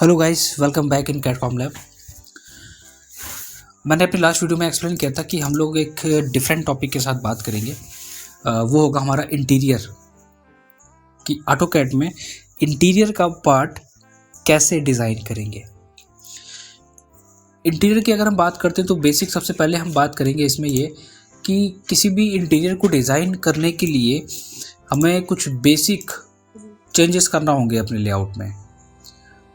Hello guys, welcome back in Catcom lab. मैंने अपनी last video में एक्सप्लेन किया था कि हम लोग एक डिफरेंट टॉपिक के साथ बात करेंगे। वो होगा हमारा इंटीरियर, कि ऑटोकैड में इंटीरियर का पार्ट कैसे डिज़ाइन करेंगे। इंटीरियर की अगर हम बात करते हैं तो बेसिक सबसे पहले हम बात करेंगे इसमें ये कि किसी भी इंटीरियर को डिज़ाइन करने के लिए हमें कुछ बेसिक चेंजेस करना होंगे अपने लेआउट में।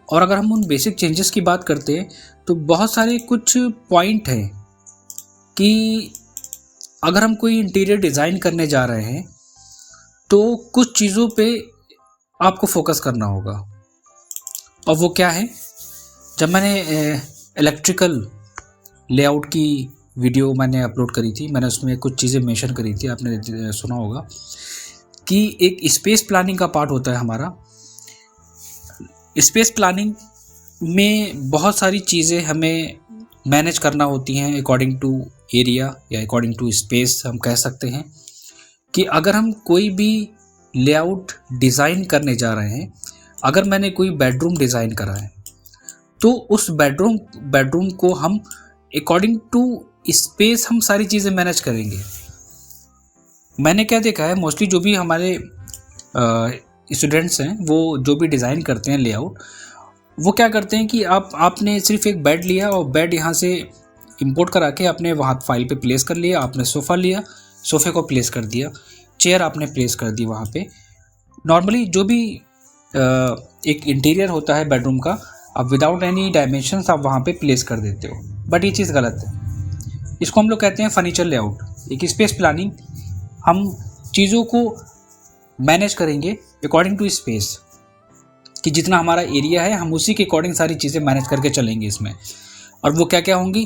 और अगर हम उन बेसिक चेंजेस की बात करते हैं तो बहुत सारे कुछ पॉइंट हैं कि अगर हम कोई इंटीरियर डिज़ाइन करने जा रहे हैं तो कुछ चीज़ों पे आपको फोकस करना होगा। और वो क्या है, जब मैंने इलेक्ट्रिकल लेआउट की वीडियो मैंने अपलोड करी थी, मैंने उसमें कुछ चीज़ें मेंशन करी थी, आपने सुना होगा कि एक स्पेस प्लानिंग का पार्ट होता है हमारा। स्पेस प्लानिंग में बहुत सारी चीज़ें हमें मैनेज करना होती हैं अकॉर्डिंग टू एरिया या अकॉर्डिंग टू स्पेस। हम कह सकते हैं कि अगर हम कोई भी लेआउट डिज़ाइन करने जा रहे हैं, अगर मैंने कोई बेडरूम डिज़ाइन करा है तो उस बेडरूम को हम अकॉर्डिंग टू स्पेस हम सारी चीज़ें मैनेज करेंगे। मैंने क्या देखा है, मोस्टली जो भी हमारे स्टूडेंट्स हैं वो जो भी डिज़ाइन करते हैं लेआउट, वो क्या करते हैं कि आपने सिर्फ एक बेड लिया और बेड यहाँ से इंपोर्ट करा के आपने वहाँ फाइल पे प्लेस कर लिया। आपने सोफ़ा लिया, सोफ़े को प्लेस कर दिया, चेयर आपने प्लेस कर दी वहाँ पे। नॉर्मली जो भी एक इंटीरियर होता है बेडरूम का, आप विदाउट एनी डायमेंशंस आप वहाँ पे प्लेस कर देते हो, बट ये चीज़ गलत है। इसको हम लोग कहते हैं फर्नीचर लेआउट। एक स्पेस प्लानिंग, हम चीज़ों को मैनेज करेंगे अकॉर्डिंग टू स्पेस, कि जितना हमारा एरिया है हम उसी के अकॉर्डिंग सारी चीज़ें मैनेज करके चलेंगे इसमें। और वो क्या क्या होंगी,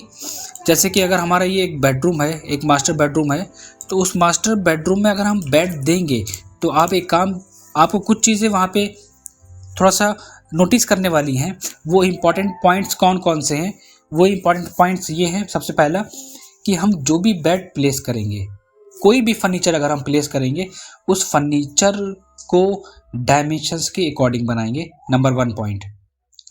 जैसे कि अगर हमारा ये एक बेडरूम है, एक मास्टर बेडरूम है, तो उस मास्टर बेडरूम में अगर हम बेड देंगे तो आपको कुछ चीज़ें वहाँ पे थोड़ा सा नोटिस करने वाली हैं। वो इम्पॉर्टेंट पॉइंट्स कौन कौन से हैं, वो इम्पॉर्टेंट पॉइंट्स ये हैं। सबसे पहला कि हम जो भी बेड प्लेस करेंगे, कोई भी फर्नीचर अगर हम प्लेस करेंगे, उस फर्नीचर को डायमेंशंस के अकॉर्डिंग बनाएंगे। Number 1 point.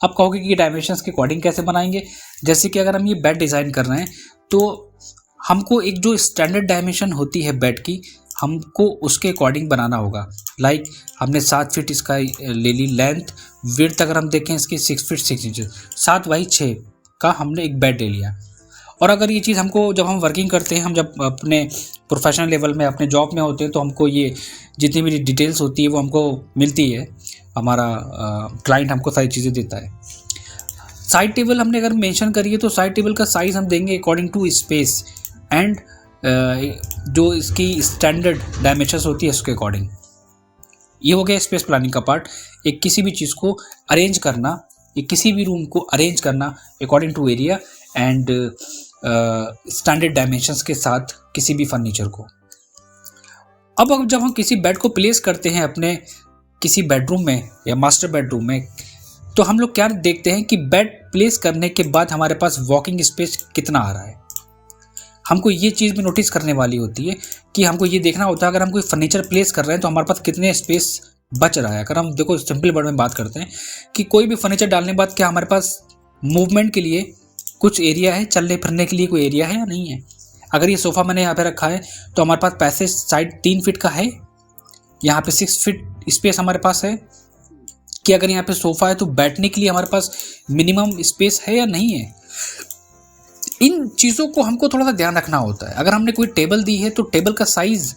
आप कहोगे कि डायमेंशंस के अकॉर्डिंग कैसे बनाएंगे, जैसे कि अगर हम ये बेड डिज़ाइन कर रहे हैं तो हमको एक जो स्टैंडर्ड डायमेंशन होती है बेड की, हमको उसके अकॉर्डिंग बनाना होगा। लाइक हमने 7 फीट इसका ले ली लेंथ, विड्थ अगर हम देखें इसकी 6 फीट 6 इंच, 7x6 का हमने एक बेड ले लिया। और अगर ये चीज़ हमको, जब हम वर्किंग करते हैं, हम जब अपने प्रोफेशनल लेवल में अपने जॉब में होते हैं, तो हमको ये जितनी भी डिटेल्स होती है वो हमको मिलती है, हमारा क्लाइंट हमको सारी चीज़ें देता है। साइड टेबल हमने अगर मेंशन करी है तो साइड टेबल का साइज़ हम देंगे अकॉर्डिंग टू स्पेस एंड जो इसकी स्टैंडर्ड डायमेंशंस होती है उसके अकॉर्डिंग। ये हो गया स्पेस प्लानिंग का पार्ट। एक किसी भी चीज़ को अरेंज करना, एक किसी भी रूम को अरेंज करना according to area and standard dimensions के साथ किसी भी फर्नीचर को। अब जब हम किसी बेड को प्लेस करते हैं अपने किसी बेडरूम में या मास्टर बेडरूम में, तो हम लोग क्या देखते हैं कि बेड प्लेस करने के बाद हमारे पास वॉकिंग स्पेस कितना आ रहा है। हमको ये चीज़ भी नोटिस करने वाली होती है कि हमको ये देखना होता है, अगर हम कोई फर्नीचर प्लेस कर रहे हैं तो हमारे पास कितने स्पेस बच रहा है। अगर हम देखो सिंपल वर्ड में बात करते हैं कि कोई भी फर्नीचर डालने के बाद क्या हमारे पास मूवमेंट के लिए कुछ एरिया है, चलने फिरने के लिए कोई एरिया है या नहीं है। अगर ये सोफ़ा मैंने यहाँ पे रखा है तो हमारे पास पैसेज साइड 3 फीट का है, यहाँ पे 6 फीट स्पेस हमारे पास है, कि अगर यहाँ पे सोफ़ा है तो बैठने के लिए हमारे पास मिनिमम स्पेस है या नहीं है। इन चीज़ों को हमको थोड़ा सा ध्यान रखना होता है। अगर हमने कोई टेबल दी है तो टेबल का साइज़,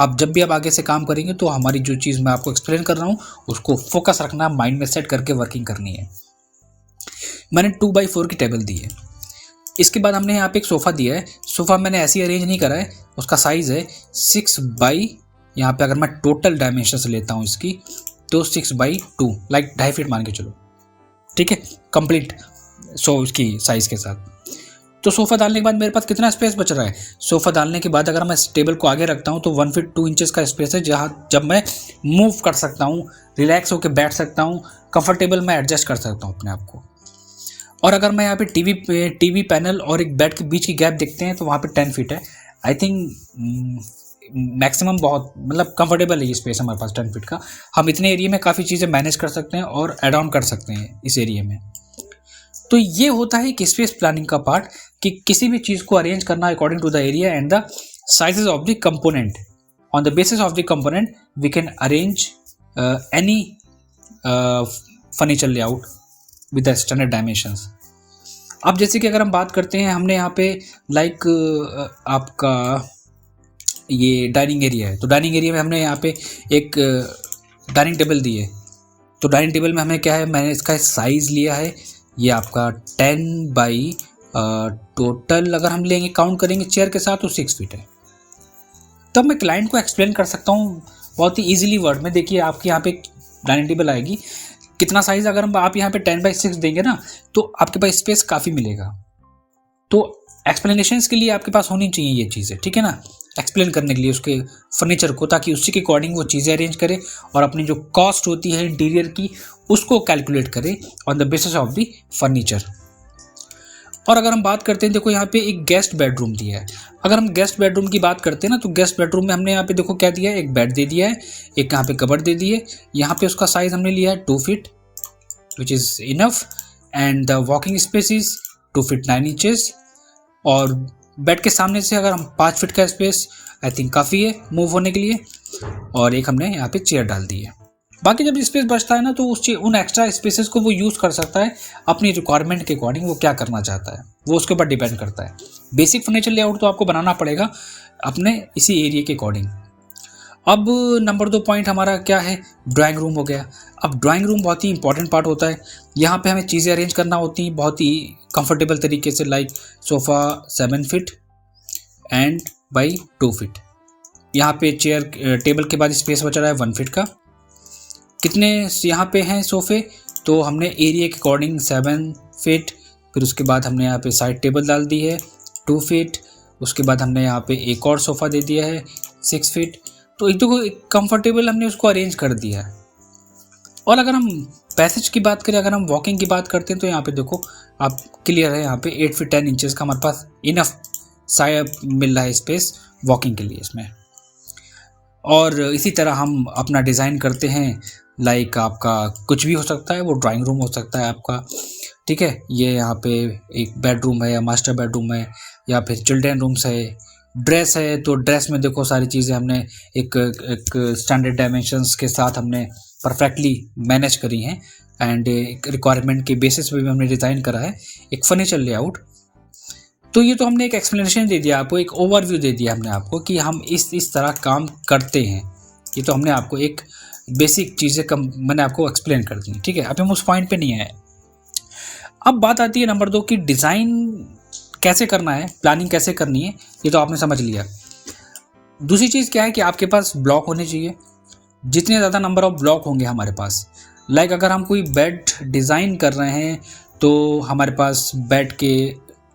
आप जब भी आप आगे से काम करेंगे तो हमारी जो चीज़ मैं आपको एक्सप्लेन कर रहा हूँ उसको फोकस रखना, माइंड में सेट करके वर्किंग करनी है। मैंने 2x4 की टेबल दी है। इसके बाद हमने यहाँ पे एक सोफ़ा दिया है। सोफ़ा मैंने ऐसे ही अरेंज नहीं करा है, उसका साइज़ है 6x, यहाँ पे अगर मैं टोटल डायमेंशन से लेता हूँ इसकी तो 6x2, लाइक 2.5 फीट मान के चलो, ठीक है, कंप्लीट इसकी साइज़ के साथ। तो सोफ़ा डालने के बाद मेरे पास कितना स्पेस बच रहा है। सोफ़ा डालने के बाद अगर मैं इस टेबल को आगे रखता हूँ तो 1 फीट 2 इंचेस का स्पेस है, जहाँ जब मैं मूव कर सकता हूँ, रिलैक्स होकर बैठ सकता हूँ, कंफर्टेबल मैं एडजस्ट कर सकता हूँ अपने आप को। और अगर मैं यहाँ पे टीवी पैनल और एक बेड के बीच की गैप देखते हैं तो वहाँ पे 10 फीट है। आई थिंक मैक्सिमम बहुत मतलब कंफर्टेबल है ये स्पेस हमारे पास 10 फीट का। हम इतने एरिया में काफ़ी चीज़ें मैनेज कर सकते हैं और एड ऑन कर सकते हैं इस एरिया में। तो ये होता है कि स्पेस प्लानिंग का पार्ट, कि किसी भी चीज़ को अरेंज करना according to the area and the sizes of the component. On the basis of the component we can arrange any furniture layout with the standard dimensions. अब जैसे कि अगर हम बात करते हैं, हमने यहाँ पे लाइक आपका ये डाइनिंग एरिया है, तो डाइनिंग एरिया में हमने यहाँ पे एक डाइनिंग टेबल दी है। तो डाइनिंग टेबल में हमें क्या है, मैंने इसका साइज़ लिया है ये आपका 10 बाई टोटल अगर हम लेंगे काउंट करेंगे चेयर के साथ तो 6 फीट है। तब मैं क्लाइंट को एक्सप्लेन कर सकता हूँ बहुत ही ईजिली वर्ड में। देखिए आपके यहाँ पे डाइनिंग टेबल आएगी, कितना साइज़ अगर हम आप यहाँ पे 10 बाई 6 देंगे ना तो आपके पास स्पेस काफ़ी मिलेगा। तो एक्सप्लेनेशंस के लिए आपके पास होनी चाहिए ये चीज़ें, ठीक है ना, एक्सप्लेन करने के लिए उसके फर्नीचर को, ताकि उसी के अकॉर्डिंग वो चीज़ें अरेंज करे और अपनी जो कॉस्ट होती है इंटीरियर की उसको कैलकुलेट करे on the basis of the furniture. और अगर हम बात करते हैं, देखो यहाँ पे एक गेस्ट बेडरूम दिया है। अगर हम गेस्ट बेडरूम की बात करते हैं ना, तो गेस्ट बेडरूम में हमने यहाँ पे देखो क्या दिया है, एक बेड दे दिया है, एक यहाँ पे कबर्ड दे दी है। यहाँ पे उसका साइज हमने लिया है 2 feet which is enough, and the walking space is 2 feet 9 inches. और बेड के सामने से अगर हम 5 फीट का स्पेस आई थिंक काफ़ी है मूव होने के लिए। और एक हमने यहाँ पे चेयर डाल दी है। बाकी जब स्पेस बचता है ना तो उन एक्स्ट्रा स्पेसेस को वो यूज़ कर सकता है अपनी रिक्वायरमेंट के अकॉर्डिंग, वो क्या करना चाहता है वो उसके ऊपर डिपेंड करता है। बेसिक फर्नीचर लेआउट तो आपको बनाना पड़ेगा अपने इसी एरिया के अकॉर्डिंग। अब नंबर 2 पॉइंट हमारा क्या है, ड्राइंग रूम हो गया। अब ड्राइंग रूम बहुत ही इंपॉर्टेंट पार्ट होता है। यहाँ पे हमें चीज़ें अरेंज करना होती हैं बहुत ही कंफर्टेबल तरीके से, like sofa 7 feet and by 2 feet. यहाँ पे चेयर टेबल के बाद स्पेस बचा रहा है 1 फीट का। कितने यहाँ पे हैं सोफ़े, तो हमने एरिया के अकॉर्डिंग 7 फीट, फिर उसके बाद हमने यहाँ पे साइड टेबल डाल दी है 2 फीट, उसके बाद हमने यहाँ पे एक और सोफ़ा दे दिया है 6 फीट। तो एक तो कंफर्टेबल हमने उसको अरेंज कर दिया है। और अगर हम पैसेज की बात करें, अगर हम वॉकिंग की बात करते हैं, तो यहाँ पे देखो आप क्लियर है, यहाँ पे 8 फीट 10 इंचेस का हमारे पास इनफ साइड मिल रहा है स्पेस वॉकिंग के लिए इसमें। और इसी तरह हम अपना डिज़ाइन करते हैं, लाइक आपका कुछ भी हो सकता है, वो ड्राइंग रूम हो सकता है आपका, ठीक है। ये यहाँ पे एक बेडरूम है या मास्टर बेडरूम है या फिर चिल्ड्रन रूम्स है। ड्रेस है तो ड्रेस में देखो सारी चीज़ें हमने एक स्टैंडर्ड डायमेंशंस के साथ हमने परफेक्टली मैनेज करी हैं, एंड एक रिक्वायरमेंट के बेसिस पे भी हमने डिज़ाइन करा है एक फर्नीचर लेआउट। तो ये तो हमने एक एक्सप्लेनेशन दे दिया आपको, एक ओवरव्यू दे दिया हमने आपको कि हम इस तरह काम करते हैं। ये तो हमने आपको एक बेसिक चीज़ें मैंने आपको एक्सप्लेन कर दी, ठीक है। अभी हम उस पॉइंट पे नहीं आए। अब बात आती है नंबर 2 की डिज़ाइन कैसे करना है, प्लानिंग कैसे करनी है, ये तो आपने समझ लिया। दूसरी चीज़ क्या है कि आपके पास ब्लॉक होने चाहिए। जितने ज़्यादा नंबर ऑफ ब्लॉक होंगे हमारे पास, लाइक अगर हम कोई बेड डिज़ाइन कर रहे हैं तो हमारे पास बेड के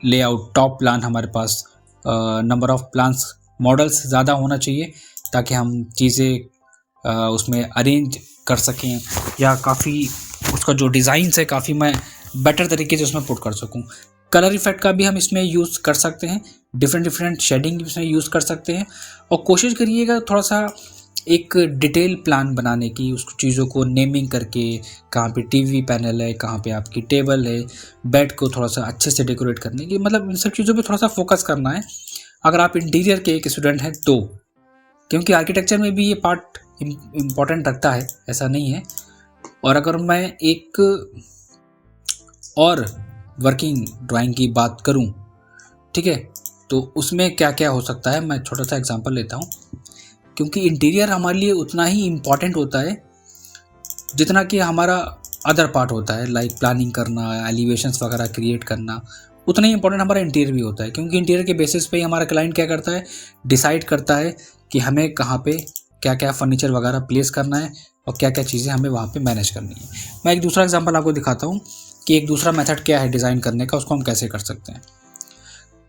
लेआउट टॉप प्लान, हमारे पास नंबर ऑफ प्लान्स मॉडल्स ज़्यादा होना चाहिए ताकि हम चीज़ें उसमें अरेंज कर सकें, या काफ़ी उसका जो डिज़ाइन है काफ़ी मैं बेटर तरीके से उसमें पुट कर सकूं। कलर इफेक्ट का भी हम इसमें यूज़ कर सकते हैं, डिफरेंट शेडिंग इसमें यूज़ कर सकते हैं। और कोशिश करिएगा थोड़ा सा एक डिटेल प्लान बनाने की, उस चीज़ों को नेमिंग करके, कहाँ पे टीवी पैनल है, कहाँ पे आपकी टेबल है, बेड को थोड़ा सा अच्छे से डेकोरेट करने की, मतलब इन सब चीज़ों पे थोड़ा सा फोकस करना है अगर आप इंटीरियर के एक स्टूडेंट हैं तो। क्योंकि आर्किटेक्चर में भी ये पार्ट इम्पॉर्टेंट रखता है, ऐसा नहीं है। और अगर मैं एक और वर्किंग ड्राइंग की बात करूं, ठीक है, तो उसमें क्या क्या हो सकता है, मैं छोटा सा एग्जांपल लेता हूं। क्योंकि इंटीरियर हमारे लिए उतना ही इम्पॉर्टेंट होता है जितना कि हमारा अदर पार्ट होता है, लाइक प्लानिंग करना, एलिवेशंस वगैरह क्रिएट करना, उतना ही इंपॉर्टेंट हमारा इंटीरियर भी होता है। क्योंकि इंटीरियर के बेसिस पे ही हमारा क्लाइंट क्या करता है, डिसाइड करता है कि हमें कहाँ पे क्या क्या फर्नीचर वगैरह प्लेस करना है और क्या क्या चीज़ें हमें वहाँ पे मैनेज करनी है। मैं एक दूसरा एग्जांपल आपको दिखाता हूँ कि एक दूसरा मेथड क्या है डिज़ाइन करने का, उसको हम कैसे कर सकते हैं।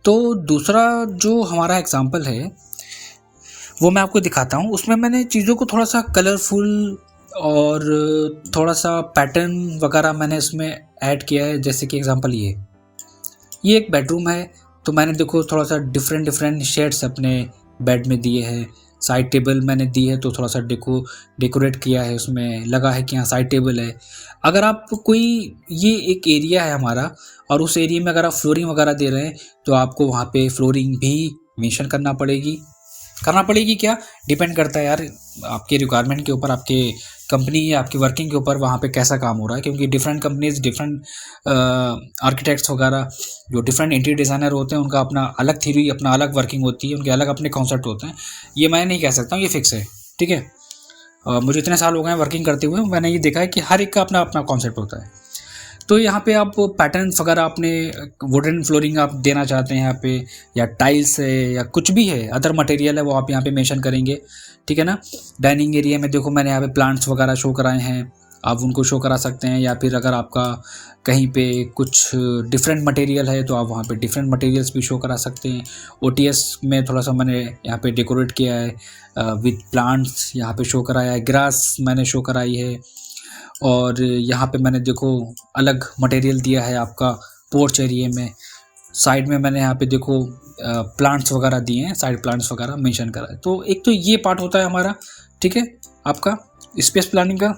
तो दूसरा जो हमारा एग्जांपल है वो मैं आपको दिखाता हूँ। उसमें मैंने चीज़ों को थोड़ा सा कलरफुल और थोड़ा सा पैटर्न वगैरह मैंने इसमें ऐड किया है। जैसे कि एग्जांपल ये एक बेडरूम है, तो मैंने देखो थोड़ा सा डिफरेंट शेड्स अपने बेड में दिए हैं। साइड टेबल मैंने दी है तो थोड़ा सा डेकोरेट किया है, उसमें लगा है कि हाँ साइड टेबल है। अगर आप कोई, ये एक एरिया है हमारा और उस एरिया में अगर आप फ्लोरिंग वगैरह दे रहे हैं तो आपको वहाँ पे फ्लोरिंग भी मेंशन करना पड़ेगी क्या, डिपेंड करता है यार आपके रिक्वायरमेंट के ऊपर, आपके कंपनी या आपकी वर्किंग के ऊपर वहाँ पे कैसा काम हो रहा है। क्योंकि डिफरेंट कंपनीज, डिफरेंट आर्किटेक्ट्स वगैरह, जो डिफरेंट इंटीरियर डिज़ाइनर होते हैं उनका अपना अलग थ्योरी, अपना अलग वर्किंग होती है, उनके अलग अपने कॉन्सेप्ट होते हैं। ये मैं नहीं कह सकता हूँ ये फिक्स है, ठीक है। मुझे इतने साल हो गए हैं वर्किंग करते हुए, मैंने ये देखा है कि हर एक का अपना अपना कॉन्सेप्ट होता है। तो यहाँ पे आप पैटर्न्स वगैरह आपने वुडन फ्लोरिंग आप देना चाहते हैं यहाँ पे, या टाइल्स है या कुछ भी है, अदर मटेरियल है, वो आप यहाँ पे मेंशन करेंगे, ठीक है ना। डाइनिंग एरिया में देखो मैंने यहाँ पे प्लांट्स वगैरह शो कराए हैं, आप उनको शो करा सकते हैं। या फिर अगर आपका कहीं पे कुछ डिफरेंट मटेरियल है तो आप वहाँ पे डिफरेंट मटेरियल्स भी शो करा सकते हैं। OTS में थोड़ा सा मैंने यहाँ पे डेकोरेट किया है विद प्लांट्स, यहाँ पे शो कराया है, ग्रास मैंने शो कराई है। और यहाँ पे मैंने देखो अलग मटेरियल दिया है आपका पोर्च एरिया में, साइड में मैंने यहाँ पे देखो प्लांट्स वगैरह दिए हैं, साइड प्लांट्स वगैरह मेंशन करा है। तो एक तो ये पार्ट होता है हमारा, ठीक है, आपका स्पेस प्लानिंग का,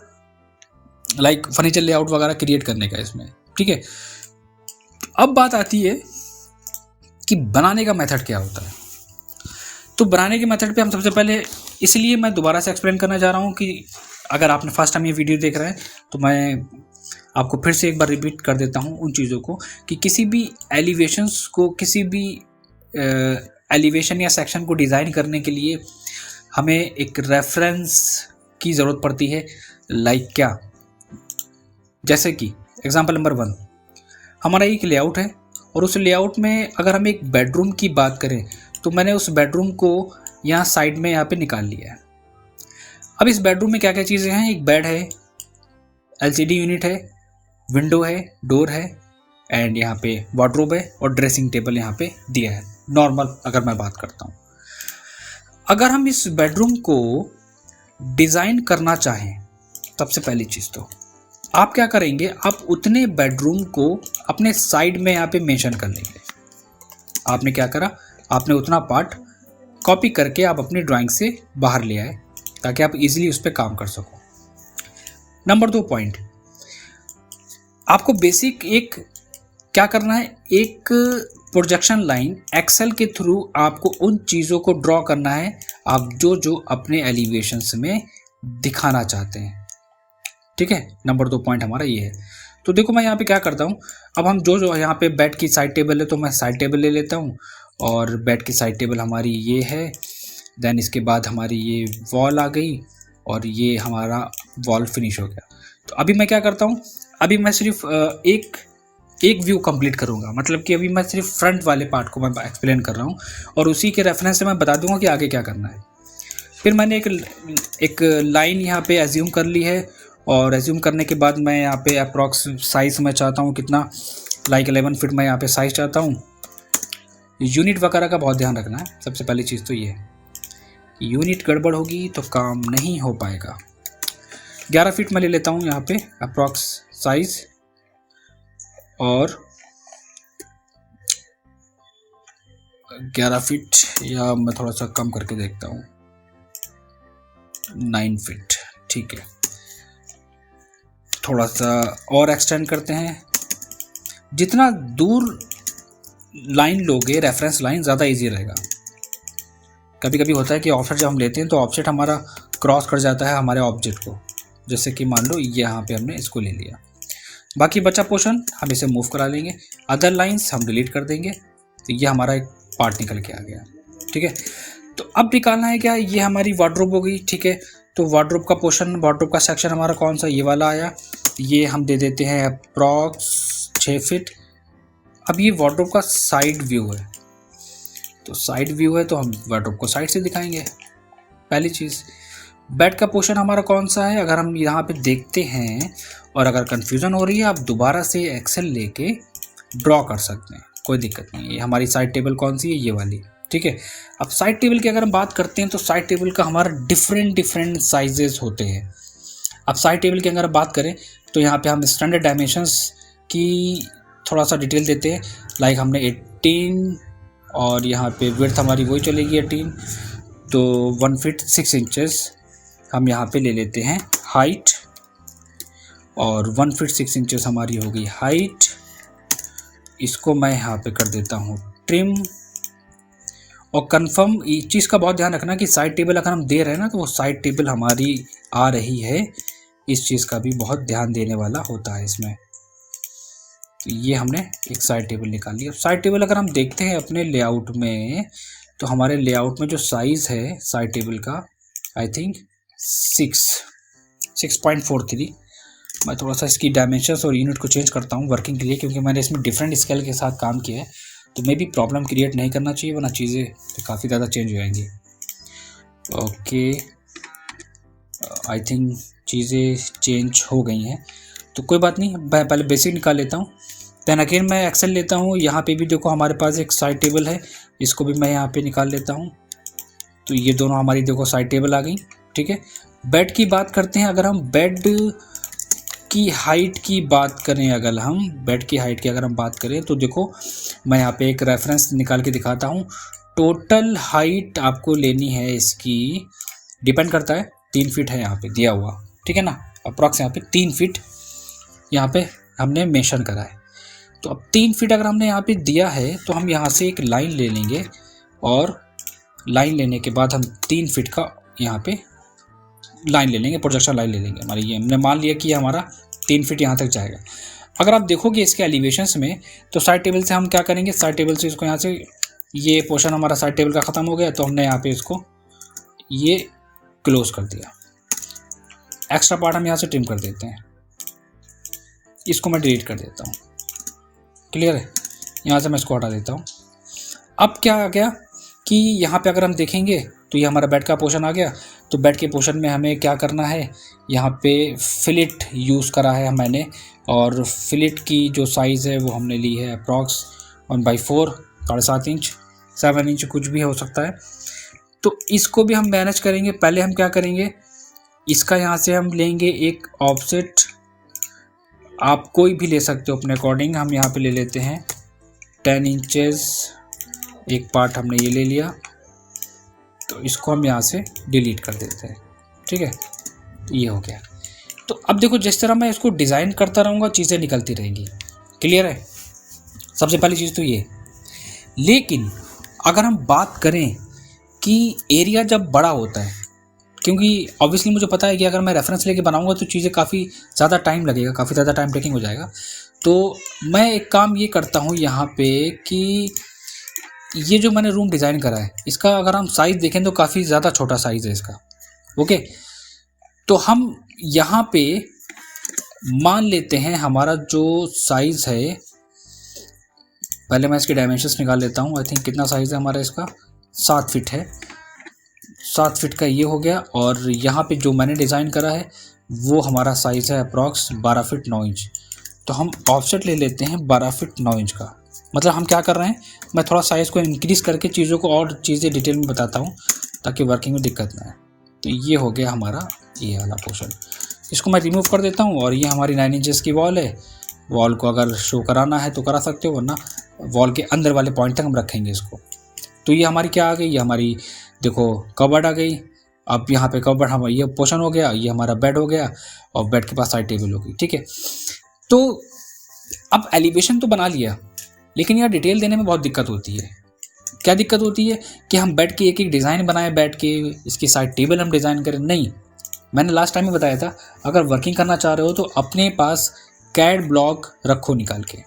लाइक फर्नीचर लेआउट वगैरह क्रिएट करने का इसमें, ठीक है। अब बात आती है कि बनाने का मेथड क्या होता है। तो बनाने के मेथड पे हम सबसे पहले, इसलिए मैं दोबारा से एक्सप्लेन करना चाह रहा हूँ कि अगर आपने फर्स्ट टाइम ये वीडियो देख रहे हैं तो मैं आपको फिर से एक बार रिपीट कर देता हूँ उन चीज़ों को, कि किसी भी एलिवेशंस को, किसी भी एलिवेशन या सेक्शन को डिज़ाइन करने के लिए हमें एक रेफरेंस की ज़रूरत पड़ती है। लाइक क्या, जैसे कि एग्जांपल नंबर 1, हमारा एक लेआउट है और उस लेआउट में अगर हम एक बेडरूम की बात करें तो मैंने उस बेडरूम को यहाँ साइड में यहाँ पे निकाल लिया है। अब इस बेडरूम में क्या क्या चीज़ें हैं, एक बेड है, LCD यूनिट है, विंडो है, डोर है, एंड यहाँ पे वार्डरोब है और ड्रेसिंग टेबल यहाँ पे दिया है। नॉर्मल अगर मैं बात करता हूँ, अगर हम इस बेडरूम को डिज़ाइन करना चाहें, सबसे पहली चीज़ तो आप क्या करेंगे, आप उतने बेडरूम को अपने साइड में यहाँ पे मेंशन कर लेंगे। आपने क्या करा, आपने उतना पार्ट कॉपी करके आप अपनी ड्राइंग से बाहर ले आए ताकि आप इजीली उस पर काम कर सको। नंबर 2 पॉइंट, आपको बेसिक एक क्या करना है, एक प्रोजेक्शन लाइन एक्सेल के थ्रू आपको उन चीज़ों को ड्रॉ करना है आप जो जो अपने एलिवेशंस में दिखाना चाहते हैं, ठीक है। नंबर 2 पॉइंट हमारा ये है। तो देखो मैं यहाँ पे क्या करता हूँ, अब हम जो जो यहाँ पे बेड की साइड टेबल है तो मैं साइड टेबल ले लेता हूँ, और बेड की साइड टेबल हमारी ये है। देन इसके बाद हमारी ये वॉल आ गई और ये हमारा वॉल फिनिश हो गया। तो अभी मैं क्या करता हूँ, अभी मैं सिर्फ एक व्यू कंप्लीट करूँगा, मतलब कि अभी मैं सिर्फ फ्रंट वाले पार्ट को मैं एक्सप्लेन कर रहा हूँ और उसी के रेफरेंस से मैं बता दूँगा कि आगे क्या करना है। फिर मैंने एक लाइन यहाँ पे एज्यूम कर ली है, और एज्यूम करने के बाद मैं यहाँ पे अप्रॉक्स साइज़ मैं चाहता हूँ कितना, लाइक 11 फीट मैं यहाँ पे साइज़ चाहता हूँ। यूनिट वगैरह का बहुत ध्यान रखना है। सबसे पहली चीज़ तो ये है, यूनिट गड़बड़ होगी तो काम नहीं हो पाएगा। 11 फीट मैं ले लेता हूँ यहाँ पे अप्रॉक्स साइज़, और 11 फीट या मैं थोड़ा सा कम करके देखता हूँ, 9 फीट, ठीक है। थोड़ा सा और एक्सटेंड करते हैं, जितना दूर लाइन लोगे रेफरेंस लाइन ज़्यादा इजी रहेगा। कभी कभी होता है कि ऑफसेट जब हम लेते हैं तो ऑफसेट हमारा क्रॉस कर जाता है हमारे ऑब्जेक्ट को, जैसे कि मान लो यहाँ पे हमने इसको ले लिया, बाकी बचा पोर्शन हम इसे मूव करा लेंगे, अदर लाइंस हम डिलीट कर देंगे, तो ये हमारा एक पार्ट निकल के आ गया, ठीक है। तो अब निकालना है क्या, ये हमारी वार्डरोब हो गई, ठीक है। तो वार्डरोब का पोर्शन, वार्डरोब का सेक्शन हमारा कौन सा, ये वाला आया, ये हम दे देते हैं अप्रॉक्स 6 फीट। अब ये वार्डरोब का साइड व्यू है, तो साइड व्यू है तो हम वार्डरोब को साइड से दिखाएंगे। पहली चीज़, बेड का पोर्शन हमारा कौन सा है, अगर हम यहाँ पे देखते हैं और अगर कन्फ्यूज़न हो रही है आप दोबारा से एक्सेल लेके ड्रॉ कर सकते हैं, कोई दिक्कत नहीं है। ये हमारी साइड टेबल कौन सी है, ये वाली, ठीक है। अब साइड टेबल की अगर हम बात करते हैं तो साइड टेबल का हमारा डिफरेंट साइजेस होते हैं। अब साइड टेबल की अगर बात करें तो यहाँ पे हम स्टैंडर्ड डायमेंशंस की थोड़ा सा डिटेल देते हैं, लाइक हमने 18 और यहाँ पे विड्थ हमारी वही चलेगी 18, तो 1 फीट 6 इंचेस हम यहाँ पे ले लेते हैं हाइट, और 1 फीट 6 इंचेस हमारी हो गई हाइट। इसको मैं यहाँ पे कर देता हूँ ट्रिम। और कंफर्म इस चीज़ का बहुत ध्यान रखना कि साइड टेबल अगर हम दे रहे हैं ना तो वो साइड टेबल हमारी आ रही है, इस चीज़ का भी बहुत ध्यान देने वाला होता है इसमें। तो ये हमने एक साइड टेबल निकाल लिया। साइड टेबल अगर हम देखते हैं अपने लेआउट में, तो हमारे लेआउट में जो साइज़ है साइड टेबल का आई थिंक 6.43। मैं थोड़ा सा इसकी डायमेंशंस और यूनिट को चेंज करता हूँ वर्किंग के लिए, क्योंकि मैंने इसमें डिफरेंट स्केल के साथ काम किया है, तो मे भी प्रॉब्लम क्रिएट नहीं करना चाहिए, वरना चीज़ें तो काफ़ी ज़्यादा चेंज हो जाएंगी। ओके, आई थिंक चीज़ें चेंज हो गई हैं, तो कोई बात नहीं, मैं पहले बेसिक निकाल लेता हूँ। दैन अगेन मैं एक्सेल लेता हूँ। यहाँ पे भी देखो हमारे पास एक साइड टेबल है, इसको भी मैं यहाँ पे निकाल लेता हूँ। तो ये दोनों हमारी देखो साइड टेबल आ गई। ठीक है, बेड की बात करते हैं। अगर हम बेड की हाइट की बात करें, अगर हम बेड की हाइट की अगर हम बात करें, तो देखो मैं यहाँ पे एक रेफरेंस निकाल के दिखाता हूँ। टोटल हाइट आपको लेनी है इसकी, डिपेंड करता है, 3 फीट है यहाँ पे दिया हुआ, ठीक है ना, अप्रॉक्स यहाँ पे 3 फीट यहाँ पे हमने मेंशन करा है। तो अब 3 फीट अगर हमने यहाँ पे दिया है, तो हम यहाँ से एक लाइन ले लेंगे, और लाइन लेने के बाद हम 3 फीट का यहाँ पे लाइन ले लेंगे, प्रोजेक्शन लाइन ले लेंगे हमारी। ये हमने मान लिया कि ये हमारा 3 फीट यहाँ तक जाएगा। अगर आप देखोगे इसके एलिवेशंस में, तो साइड टेबल से हम क्या करेंगे, साइड टेबल से इसको यहाँ से, ये पोर्शन हमारा साइड टेबल का ख़त्म हो गया, तो हमने यहाँ पे इसको ये क्लोज कर दिया। एक्स्ट्रा पार्ट हम यहाँ से ट्रिम कर देते हैं, इसको मैं डिलीट कर देता हूँ। क्लियर है, यहाँ से मैं इसको हटा देता हूँ। अब क्या आ गया कि यहाँ पे अगर हम देखेंगे, तो ये हमारा बेड का पोर्शन आ गया। तो बेड के पोर्शन में हमें क्या करना है, यहाँ पे फिलेट यूज़ करा है मैंने, और फिलेट की जो साइज़ है वो हमने ली है अप्रॉक्स 1/4, 7.5 इंच, 7 इंच कुछ भी हो सकता है। तो इसको भी हम मैनेज करेंगे। पहले हम क्या करेंगे, इसका यहाँ से हम लेंगे एक ऑफसेट, आप कोई भी ले सकते हो अपने अकॉर्डिंग। हम यहाँ पे ले लेते हैं 10 इंचेस, एक पार्ट हमने ये ले लिया, तो इसको हम यहाँ से डिलीट कर देते हैं। ठीक है, तो ये हो गया। तो अब देखो, जिस तरह मैं इसको डिज़ाइन करता रहूँगा, चीज़ें निकलती रहेंगी। क्लियर है, सबसे पहली चीज़ तो ये। लेकिन अगर हम बात करें कि एरिया जब बड़ा होता है, क्योंकि ऑब्वियसली मुझे पता है कि अगर मैं रेफरेंस लेके बनाऊंगा तो चीज़ें काफ़ी ज़्यादा टाइम लगेगा, काफ़ी ज़्यादा टाइम टेकिंग हो जाएगा। तो मैं एक काम ये करता हूँ यहाँ पे कि ये जो मैंने रूम डिज़ाइन करा है, इसका अगर हम साइज़ देखें तो काफ़ी ज़्यादा छोटा साइज़ है इसका। ओके, तो हम यहाँ पे मान लेते हैं हमारा जो साइज़ है, पहले मैं इसके डायमेंशंस निकाल लेता हूँ। आई थिंक कितना साइज़ है हमारा इसका, 7 फीट है। 7 फीट का ये हो गया, और यहाँ पे जो मैंने डिज़ाइन करा है वो हमारा साइज़ है अप्रॉक्स 12 फीट 9 इंच। तो हम ऑफसेट ले लेते हैं 12 फीट 9 इंच का। मतलब हम क्या कर रहे हैं, मैं थोड़ा साइज़ को इंक्रीज़ करके चीज़ों को और चीज़ें डिटेल में बताता हूँ, ताकि वर्किंग में दिक्कत ना आए। तो ये हो गया हमारा ये वाला पोर्शन, इसको मैं रिमूव कर देता हूँ। और ये हमारी 9 इंचेस की वॉल है। वॉल को अगर शो कराना है तो करा सकते हो, वरना वॉल के अंदर वाले पॉइंट तक हम रखेंगे इसको। तो ये हमारी क्या आ गई, ये हमारी देखो कबर्ड आ गई। अब यहाँ पे कबर्ड हम, ये पोर्शन हो गया, ये हमारा बेड हो गया, और बेड के पास साइड टेबल हो गई। ठीक है, तो अब एलिवेशन तो बना लिया, लेकिन यार डिटेल देने में बहुत दिक्कत होती है। क्या दिक्कत होती है कि हम बेड की एक एक डिज़ाइन बनाए, बेड के इसकी साइड टेबल हम डिज़ाइन करें। नहीं, मैंने लास्ट टाइम में बताया था, अगर वर्किंग करना चाह रहे हो तो अपने पास कैड ब्लॉक रखो निकाल के।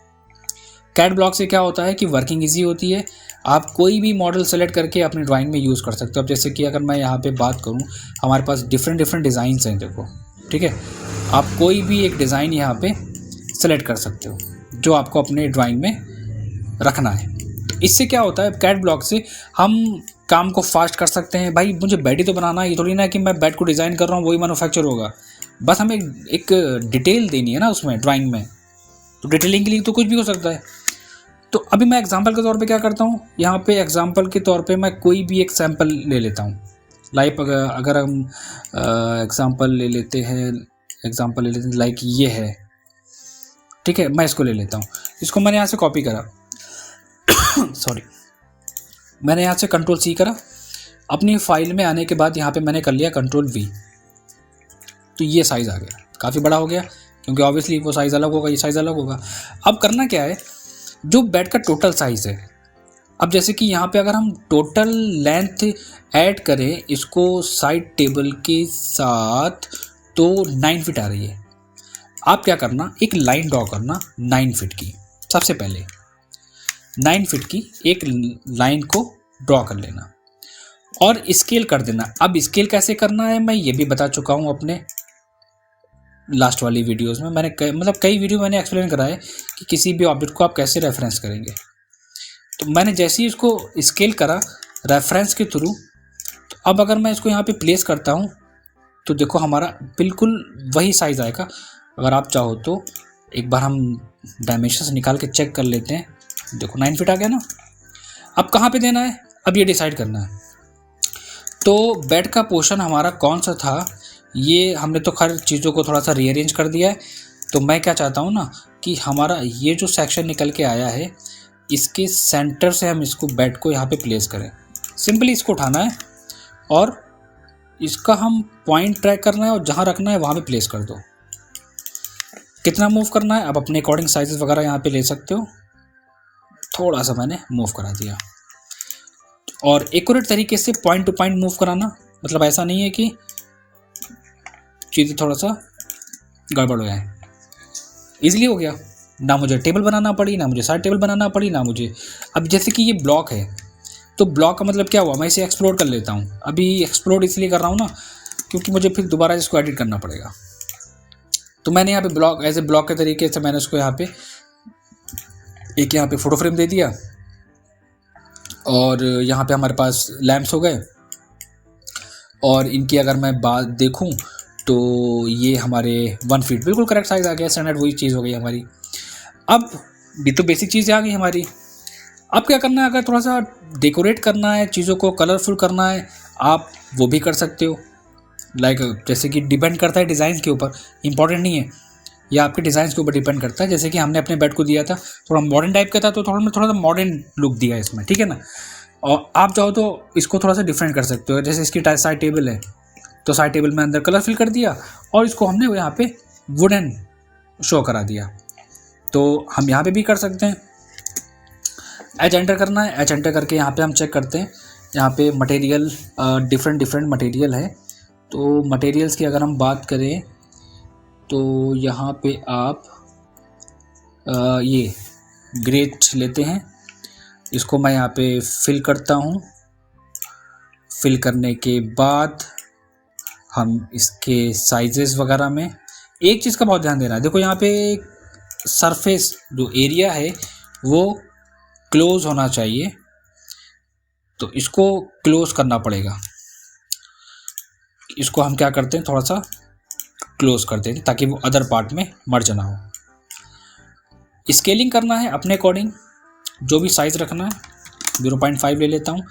कैड ब्लॉक से क्या होता है कि वर्किंग ईजी होती है। आप कोई भी मॉडल सेलेक्ट करके अपनी ड्राइंग में यूज़ कर सकते हो। अब जैसे कि अगर मैं यहाँ पे बात करूँ, हमारे पास डिफरेंट डिज़ाइंस हैं देखो। ठीक है, आप कोई भी एक डिज़ाइन यहाँ पे सेलेक्ट कर सकते हो जो आपको अपने ड्राइंग में रखना है। तो इससे क्या होता है, कैड ब्लॉक से हम काम को फास्ट कर सकते हैं। भाई मुझे बेड ही तो बनाना है, ये थोड़ी ना कि मैं बेड को डिज़ाइन कर रहा हूँ वही मैन्युफैक्चर होगा। बस हमें एक डिटेल देनी है ना उसमें, ड्राइंग में। तो डिटेलिंग के लिए तो कुछ भी हो सकता है। तो अभी मैं एग्जांपल के तौर पे क्या करता हूँ, यहाँ पे एग्जांपल के तौर पे मैं कोई भी एक सैंपल ले लेता हूँ। लाइक अगर हम एग्जांपल ले लेते हैं लाइक ये है। ठीक है, मैं इसको ले लेता हूँ। इसको मैंने यहाँ से कॉपी करा सॉरी, मैंने यहाँ से Ctrl+C करा, अपनी फाइल में आने के बाद यहाँ पे मैंने कर लिया Ctrl+V, तो ये साइज़ आ गया, काफ़ी बड़ा हो गया क्योंकि ऑब्वियसली वो साइज़ अलग होगा, ये साइज़ अलग होगा। अब करना क्या है, जो बेड का टोटल साइज़ है, अब जैसे कि यहाँ पे अगर हम टोटल लेंथ ऐड करें इसको साइड टेबल के साथ तो 9 फीट आ रही है। आप क्या करना, एक लाइन ड्रॉ करना 9 फीट की, सबसे पहले 9 फीट की एक लाइन को ड्रॉ कर लेना और स्केल कर देना। अब स्केल कैसे करना है मैं ये भी बता चुका हूँ अपने लास्ट वाली वीडियोस में। मैंने कई वीडियो मैंने एक्सप्लेन करा है कि किसी भी ऑब्जेक्ट को आप कैसे रेफरेंस करेंगे। तो मैंने जैसे ही इसको स्केल करा रेफरेंस के थ्रू, तो अब अगर मैं इसको यहाँ पे प्लेस करता हूँ तो देखो हमारा बिल्कुल वही साइज़ आएगा। अगर आप चाहो तो एक बार हम डायमेंशंस निकाल के चेक कर लेते हैं। देखो 9 फीट आ गया ना। अब कहाँ पे देना है, अब ये डिसाइड करना है। तो बेड का पोर्शन हमारा कौन सा था, ये हमने तो खैर चीज़ों को थोड़ा सा रीअरेंज कर दिया है। तो मैं क्या चाहता हूँ ना कि हमारा ये जो सेक्शन निकल के आया है इसके सेंटर से हम इसको बेड को यहाँ पे प्लेस करें। सिंपली इसको उठाना है और इसका हम पॉइंट ट्रैक करना है और जहाँ रखना है वहाँ पे प्लेस कर दो। कितना मूव करना है आप अपने अकॉर्डिंग साइजेस वगैरह यहाँ पे ले सकते हो। थोड़ा सा मैंने मूव करा दिया और एक्यूरेट तरीके से पॉइंट टू पॉइंट मूव कराना, मतलब ऐसा नहीं है कि चीज़ें थोड़ा सा गड़बड़ हो जाए। ईजिली हो गया, ना मुझे टेबल बनाना पड़ी, ना मुझे साइड टेबल बनाना पड़ी, ना मुझे। अब जैसे कि ये ब्लॉक है तो ब्लॉक का मतलब क्या हुआ, मैं इसे एक्सप्लोर कर लेता हूँ। अभी एक्सप्लोर इसलिए कर रहा हूँ ना क्योंकि मुझे फिर दोबारा इसको एडिट करना पड़ेगा। तो मैंने यहाँ पे ब्लॉक एज ए ब्लॉक के तरीके से मैंने उसको यहाँ पे एक यहाँ पे फ़ोटो फ्रेम दे दिया और यहाँ पे हमारे पास लैंप्स हो गए। और इनकी अगर मैं बात देखूँ तो ये हमारे 1 फीट बिल्कुल करेक्ट साइज़ आ गया, स्टैंडर्ड वही चीज़ हो गई हमारी। अब ये तो बेसिक चीज़ें आ गई हमारी। अब क्या करना है, अगर थोड़ा सा डेकोरेट करना है, चीज़ों को कलरफुल करना है, आप वो भी कर सकते हो। लाइक जैसे कि डिपेंड करता है डिज़ाइन के ऊपर, इंपॉर्टेंट नहीं है, या आपके डिज़ाइन के ऊपर डिपेंड करता है। जैसे कि हमने अपने बेड को दिया था थोड़ा मॉडर्न टाइप का था तो थोड़ा सा मॉडर्न लुक दिया इसमें, ठीक है ना। और आप चाहो तो इसको थोड़ा सा डिफरेंट कर सकते हो। जैसे इसकी साइड टेबल है तो साइड टेबल में अंदर कलर फिल कर दिया और इसको हमने यहाँ पे वुडन शो करा दिया। तो हम यहाँ पे भी कर सकते हैं। एच एंटर करना है, एच एंटर करके यहाँ पे हम चेक करते हैं। यहाँ पे मटेरियल डिफरेंट मटेरियल है। तो मटेरियल्स की अगर हम बात करें तो यहाँ पे आप ये ग्रेट लेते हैं, इसको मैं यहाँ पे फिल करता हूँ। फिल करने के बाद हम इसके साइजेस वगैरह में एक चीज़ का बहुत ध्यान देना है। देखो यहाँ पे सरफेस जो एरिया है वो क्लोज होना चाहिए, तो इसको क्लोज करना पड़ेगा। इसको हम क्या करते हैं, थोड़ा सा क्लोज करते हैं ताकि वो अदर पार्ट में मर्ज ना हो। स्केलिंग करना है अपने अकॉर्डिंग, जो भी साइज़ रखना है 0.5 ले लेता हूँ।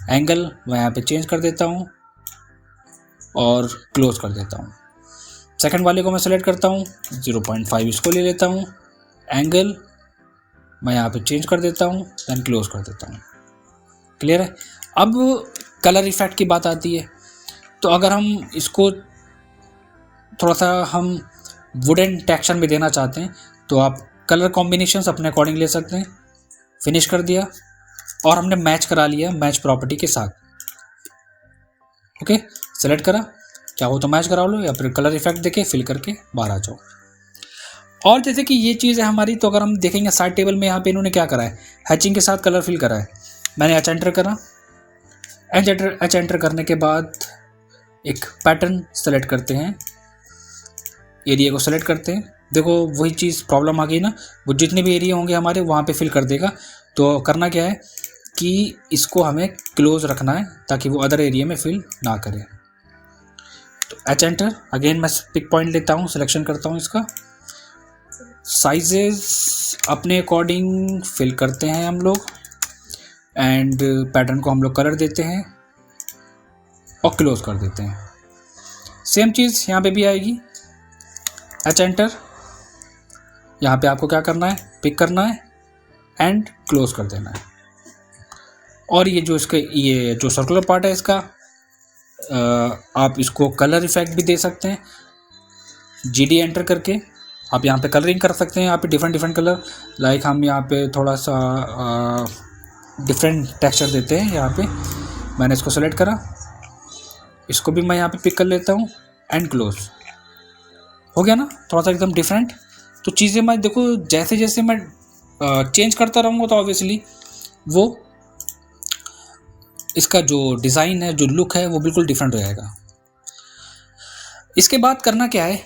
एंगल मैं यहाँ पे चेंज कर देता हूँ और क्लोज कर देता हूँ। सेकंड वाले को मैं सेलेक्ट करता हूँ, 0.5 इसको ले लेता हूँ। एंगल मैं यहाँ पे चेंज कर देता हूँ, देन क्लोज कर देता हूँ। क्लियर है। अब कलर इफेक्ट की बात आती है। तो अगर हम इसको थोड़ा सा हम वुडन टेक्सचर में देना चाहते हैं तो आप कलर कॉम्बिनेशंस अपने अकॉर्डिंग ले सकते हैं। फिनिश कर दिया और हमने मैच करा लिया मैच प्रॉपर्टी के साथ। ओके, सेलेक्ट करा, चाहो तो मैच करा लो या फिर कलर इफेक्ट देके फिल करके बाहर आ जाओ। और जैसे कि ये चीज़ है हमारी, तो अगर हम देखेंगे साइड टेबल में यहाँ पे इन्होंने क्या करा है, हैचिंग के साथ कलर फिल करा है। मैंने एच एंटर करा, एच एंटर करने के बाद एक पैटर्न सेलेक्ट करते हैं, एरिया को सेलेक्ट करते हैं। देखो वही चीज़ प्रॉब्लम आ गई ना, वो जितने भी एरिया होंगे हमारे वहाँ पे फिल कर देगा। तो करना क्या है कि इसको हमें क्लोज रखना है ताकि वो अदर एरिया में फिल ना करे। तो एच एंटर, अगेन मैं पिक पॉइंट लेता हूँ, सिलेक्शन करता हूँ इसका, साइजेस अपने अकॉर्डिंग फिल करते हैं हम लोग एंड पैटर्न को हम लोग कलर देते हैं और क्लोज कर देते हैं। सेम चीज़ यहाँ पे भी आएगी। एच एंटर, यहाँ पे आपको क्या करना है, पिक करना है एंड क्लोज कर देना है। और ये जो इसके ये जो सर्कुलर पार्ट है इसका आप इसको कलर इफेक्ट भी दे सकते हैं। GD एंटर करके आप यहाँ पे कलरिंग कर सकते हैं, यहाँ पे डिफरेंट डिफरेंट कलर। लाइक हम यहाँ पे थोड़ा सा डिफरेंट टेक्सचर देते हैं। यहाँ पे मैंने इसको सेलेक्ट करा, इसको भी मैं यहाँ पे पिक कर लेता हूँ एंड क्लोज। हो गया ना, थोड़ा सा एकदम डिफरेंट। तो चीज़ें मैं देखो जैसे जैसे मैं चेंज करता रहूँगा तो ऑब्वियसली वो इसका जो डिज़ाइन है, जो लुक है, वो बिल्कुल डिफरेंट हो जाएगा। इसके बाद करना क्या है,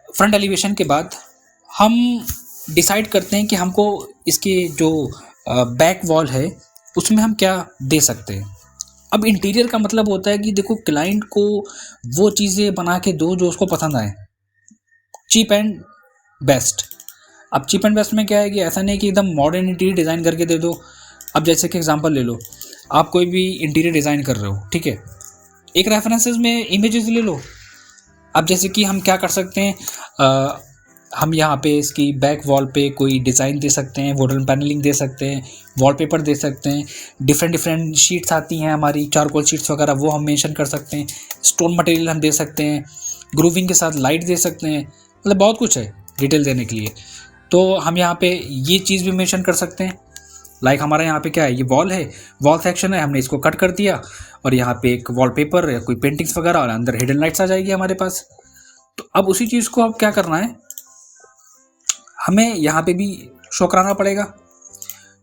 फ्रंट एलिवेशन के बाद हम डिसाइड करते हैं कि हमको इसकी जो बैक वॉल है उसमें हम क्या दे सकते हैं। अब इंटीरियर का मतलब होता है कि देखो क्लाइंट को वो चीज़ें बना के दो जो उसको पसंद आए, चीप एंड बेस्ट। अब चीप एंड बेस्ट में क्या है कि ऐसा नहीं कि एकदम मॉडर्न इंटीरियर डिज़ाइन करके दे दो। अब जैसे कि एग्जांपल ले लो, आप कोई भी इंटीरियर डिज़ाइन कर रहे हो, ठीक है, एक रेफरेंसेस में इमेजेस ले लो। अब जैसे कि हम क्या कर सकते हैं, हम यहाँ पे इसकी बैक वॉल पे कोई डिज़ाइन दे सकते हैं, वुडन पैनलिंग दे सकते हैं, वॉलपेपर दे सकते हैं, डिफरेंट डिफरेंट शीट्स आती हैं हमारी, चारकोल शीट्स वगैरह, वो हम मेंशन कर सकते हैं, स्टोन मटेरियल हम दे सकते हैं, ग्रूविंग के साथ लाइट दे सकते हैं, मतलब बहुत कुछ है डिटेल देने के लिए। तो हम यहाँ पे ये चीज़ भी मेंशन कर सकते हैं। लाइक हमारा यहाँ पे क्या है, ये वॉल है, वॉल सेक्शन है, हमने इसको कट कर दिया और यहाँ पे एक वॉलपेपर या कोई पेंटिंग्स वगैरह और अंदर हिडन लाइट्स आ जाएगी हमारे पास। तो अब उसी चीज़ को अब क्या करना है, हमें यहाँ पे भी शो कराना पड़ेगा।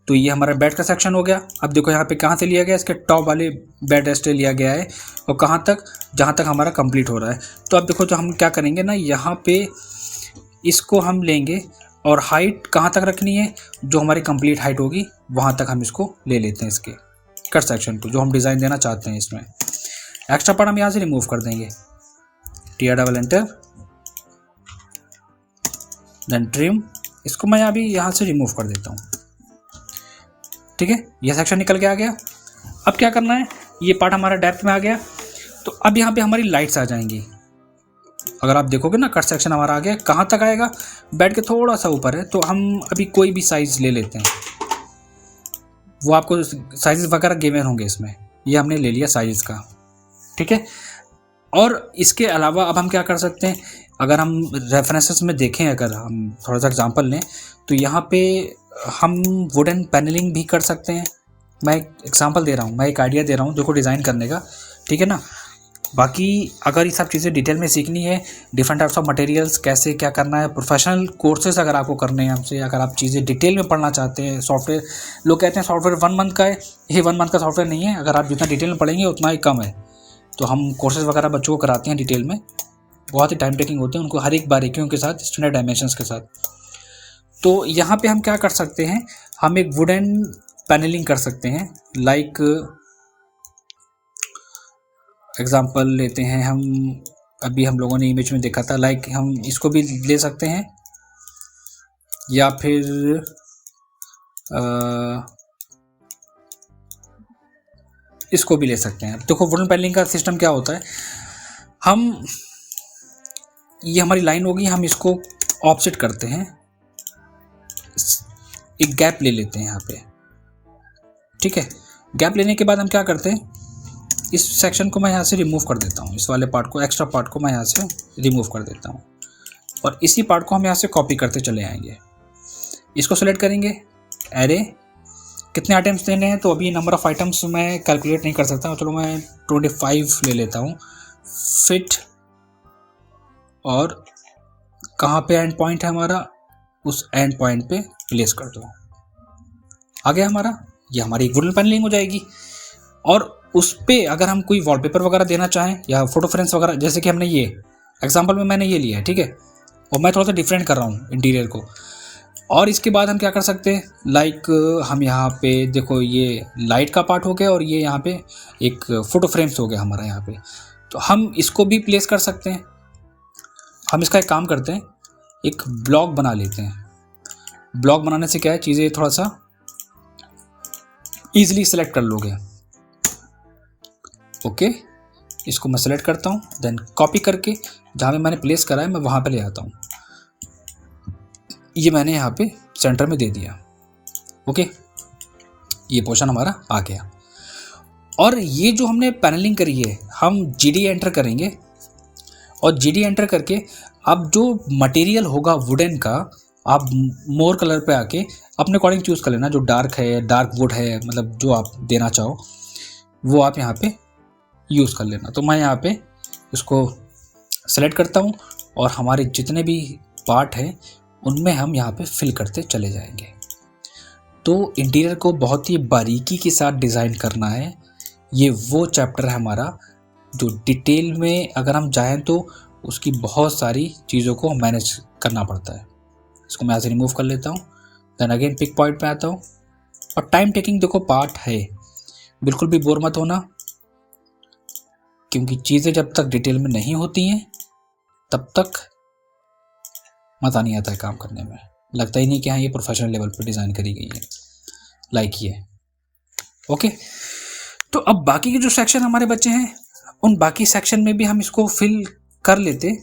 तो ये हमारा बेड का सेक्शन हो गया। अब देखो यहाँ पे कहाँ से लिया गया, इसके टॉप वाले बेड रेस्ट लिया गया है और कहाँ तक, जहाँ तक हमारा कंप्लीट हो रहा है। तो अब देखो, जो हम क्या करेंगे ना, यहाँ पे इसको हम लेंगे और हाइट कहाँ तक रखनी है, जो हमारी कंप्लीट हाइट होगी वहाँ तक हम इसको ले लेते हैं, इसके कट सेक्शन को जो हम डिज़ाइन देना चाहते हैं। इसमें एक्स्ट्रा पार्ट हम यहाँ से रिमूव कर देंगे, TR double enter, then trim. इसको मैं अभी यहाँ से रिमूव कर देता हूँ, ठीक है, यह सेक्शन निकल के आ गया। अब क्या करना है, ये पार्ट हमारा डेप्थ में आ गया। तो अब यहाँ पे हमारी लाइट्स आ जाएंगी। अगर आप देखोगे ना, कट सेक्शन हमारा आ गया, कहाँ तक आएगा, बेड के थोड़ा सा ऊपर है। तो हम अभी कोई भी साइज़ ले लेते हैं, वो आपको साइज़ वगैरह गिवन होंगे इसमें, ये हमने ले लिया साइज़ का, ठीक है। और इसके अलावा अब हम क्या कर सकते हैं, अगर हम रेफरेंसेस में देखें, अगर हम थोड़ा सा एग्जांपल लें, तो यहाँ पे हम वुडन पैनलिंग भी कर सकते हैं। मैं एक एग्जांपल दे रहा हूँ, मैं एक आइडिया दे रहा हूँ देखो डिज़ाइन करने का, ठीक है ना। बाकी अगर ये सब चीज़ें डिटेल में सीखनी है, डिफरेंट टाइप्स ऑफ मटेरियल्स कैसे क्या करना है, प्रोफेशनल कोर्सेज अगर आपको करने हैं हमसे, अगर आप चीज़ें डिटेल में पढ़ना चाहते हैं, सॉफ्टवेयर, लोग कहते हैं सॉफ्टवेयर 1 मंथ का है, ये 1 मंथ का सॉफ्टवेयर नहीं है। अगर आप जितना डिटेल में पढ़ेंगे उतना ही कम है। तो हम कोर्सेज वगैरह बच्चों को कराते हैं डिटेल में, बहुत ही टाइम टेकिंग होते हैं, उनको हर एक बारीकियों के साथ, स्टैंडर्ड डायमेंशंस के साथ। तो यहाँ पे हम क्या कर सकते हैं, हम एक वुडन पैनलिंग कर सकते हैं। लाइक एग्जांपल लेते हैं हम, अभी हम लोगों ने इमेज में देखा था, लाइक हम इसको भी ले सकते हैं या फिर इसको भी ले सकते हैं। देखो वुडन पैनलिंग का सिस्टम क्या होता है, हम ये हमारी लाइन होगी, हम इसको ऑफसेट करते हैं, एक गैप ले लेते हैं यहाँ पे, ठीक है। गैप लेने के बाद हम क्या करते हैं, इस सेक्शन को मैं यहाँ से रिमूव कर देता हूँ, इस वाले पार्ट को, एक्स्ट्रा पार्ट को मैं यहाँ से रिमूव कर देता हूँ और इसी पार्ट को हम यहाँ से कॉपी करते चले आएंगे। इसको सेलेक्ट करेंगे, एरे, कितने आइटम्स देने हैं, तो अभी नंबर ऑफ़ आइटम्स मैं कैलकुलेट नहीं कर सकता, चलो मैं 25 ले लेता हूँ। फिट, और कहाँ पे एंड पॉइंट है हमारा, उस एंड पॉइंट पे प्लेस कर दो। आ गया हमारा, ये हमारी वुडन पैनलिंग हो जाएगी। और उस पे अगर हम कोई वॉलपेपर वगैरह देना चाहें या फोटो फ्रेम्स वगैरह, जैसे कि हमने ये एग्जांपल में मैंने ये लिया है, ठीक है, और मैं थोड़ा सा डिफरेंट कर रहा हूँ इंटीरियर को। और इसके बाद हम क्या कर सकते हैं, लाइक हम यहाँ पे देखो, ये लाइट का पार्ट हो गया और ये यहाँ पे एक फ़ोटो फ्रेम्स हो गया हमारा यहाँ पे। तो हम इसको भी प्लेस कर सकते हैं। हम इसका एक काम करते हैं, एक ब्लॉक बना लेते हैं। ब्लॉक बनाने से क्या है, चीज़ें थोड़ा सा ईजिली सेलेक्ट कर लोगे। ओके, इसको मैं सेलेक्ट करता हूँ, देन कॉपी करके जहाँ पे मैंने प्लेस करा है मैं वहाँ पे ले आता हूँ। ये मैंने यहाँ पे सेंटर में दे दिया। ओके, ये पोर्शन हमारा आ गया। और ये जो हमने पैनलिंग करी है हम GD एंटर करेंगे और GD एंटर करके अब जो मटेरियल होगा वुडन का आप मोर कलर पे आके अपने अकॉर्डिंग चूज़ कर लेना, जो डार्क है, डार्क वुड है, मतलब जो आप देना चाहो वो आप यहाँ पे यूज़ कर लेना। तो मैं यहाँ पे इसको सेलेक्ट करता हूँ और हमारे जितने भी पार्ट हैं उनमें हम यहाँ पे फिल करते चले जाएंगे। तो इंटीरियर को बहुत ही बारीकी के साथ डिज़ाइन करना है, ये वो चैप्टर है हमारा जो डिटेल में अगर हम जाएँ तो उसकी बहुत सारी चीज़ों को मैनेज करना पड़ता है। इसको मैं यहाँ से रिमूव कर लेता हूँ, देन अगेन पिक पॉइंट पे आता हूँ। और टाइम टेकिंग देखो पार्ट है, बिल्कुल भी बोर मत होना, क्योंकि चीज़ें जब तक डिटेल में नहीं होती हैं तब तक मज़ा नहीं आता है काम करने में, लगता ही नहीं कि हाँ ये प्रोफेशनल लेवल पे डिज़ाइन करी गई है, लाइक ये। ओके, तो अब बाकी के जो सेक्शन हमारे बच्चे हैं उन बाकी सेक्शन में भी हम इसको फिल कर लेते।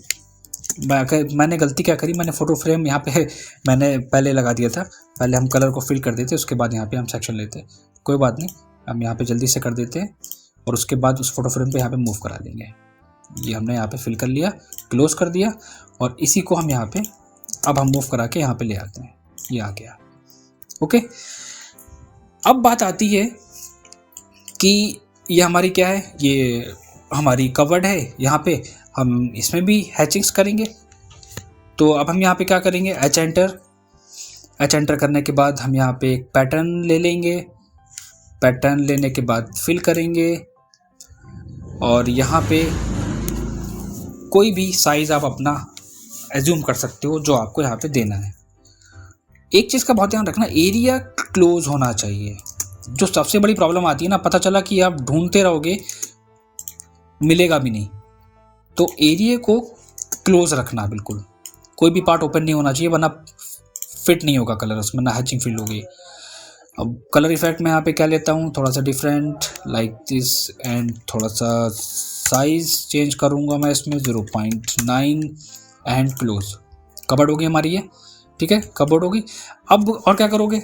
मैंने गलती क्या करी, मैंने फ़ोटो फ्रेम यहाँ पे मैंने पहले लगा दिया था, पहले हम कलर को फिल कर देते उसके बाद यहाँ पे हम सेक्शन लेते। कोई बात नहीं, हम यहाँ पे जल्दी से कर देते हैं और उसके बाद उस फोटो फ्रेम पे यहाँ पे मूव करा देंगे। ये हमने यहाँ पे फिल कर लिया, क्लोज कर दिया और इसी को हम यहाँ पे अब हम मूव करा के यहाँ पे ले आते हैं, ये आ गया। ओके, अब बात आती है कि ये हमारी क्या है, ये हमारी कवर्ड है, यहाँ पे हम इसमें भी हैचिंग्स करेंगे। तो अब हम यहाँ पे क्या करेंगे, एच एंटर करने के बाद हम यहाँ पे एक पैटर्न ले लेंगे, पैटर्न लेने के बाद फिल करेंगे और यहाँ पे कोई भी साइज़ आप अपना एज्यूम कर सकते हो जो आपको यहाँ पे देना है। एक चीज़ का बहुत ध्यान रखना, एरिया क्लोज होना चाहिए। जो सबसे बड़ी प्रॉब्लम आती है ना, पता चला कि आप ढूंढते रहोगे मिलेगा भी नहीं, तो एरिया को क्लोज रखना, बिल्कुल कोई भी पार्ट ओपन नहीं होना चाहिए वरना फिट नहीं होगा कलर उसमें, ना हैचिंग फील होगी। अब कलर इफेक्ट में यहाँ पे क्या लेता हूँ, थोड़ा सा डिफरेंट लाइक दिस एंड थोड़ा सा साइज़ चेंज करूँगा मैं इसमें 0.9 एंड क्लोज। कवर्ड होगी हमारी ये, ठीक है, कवर्ड होगी। अब और क्या करोगे,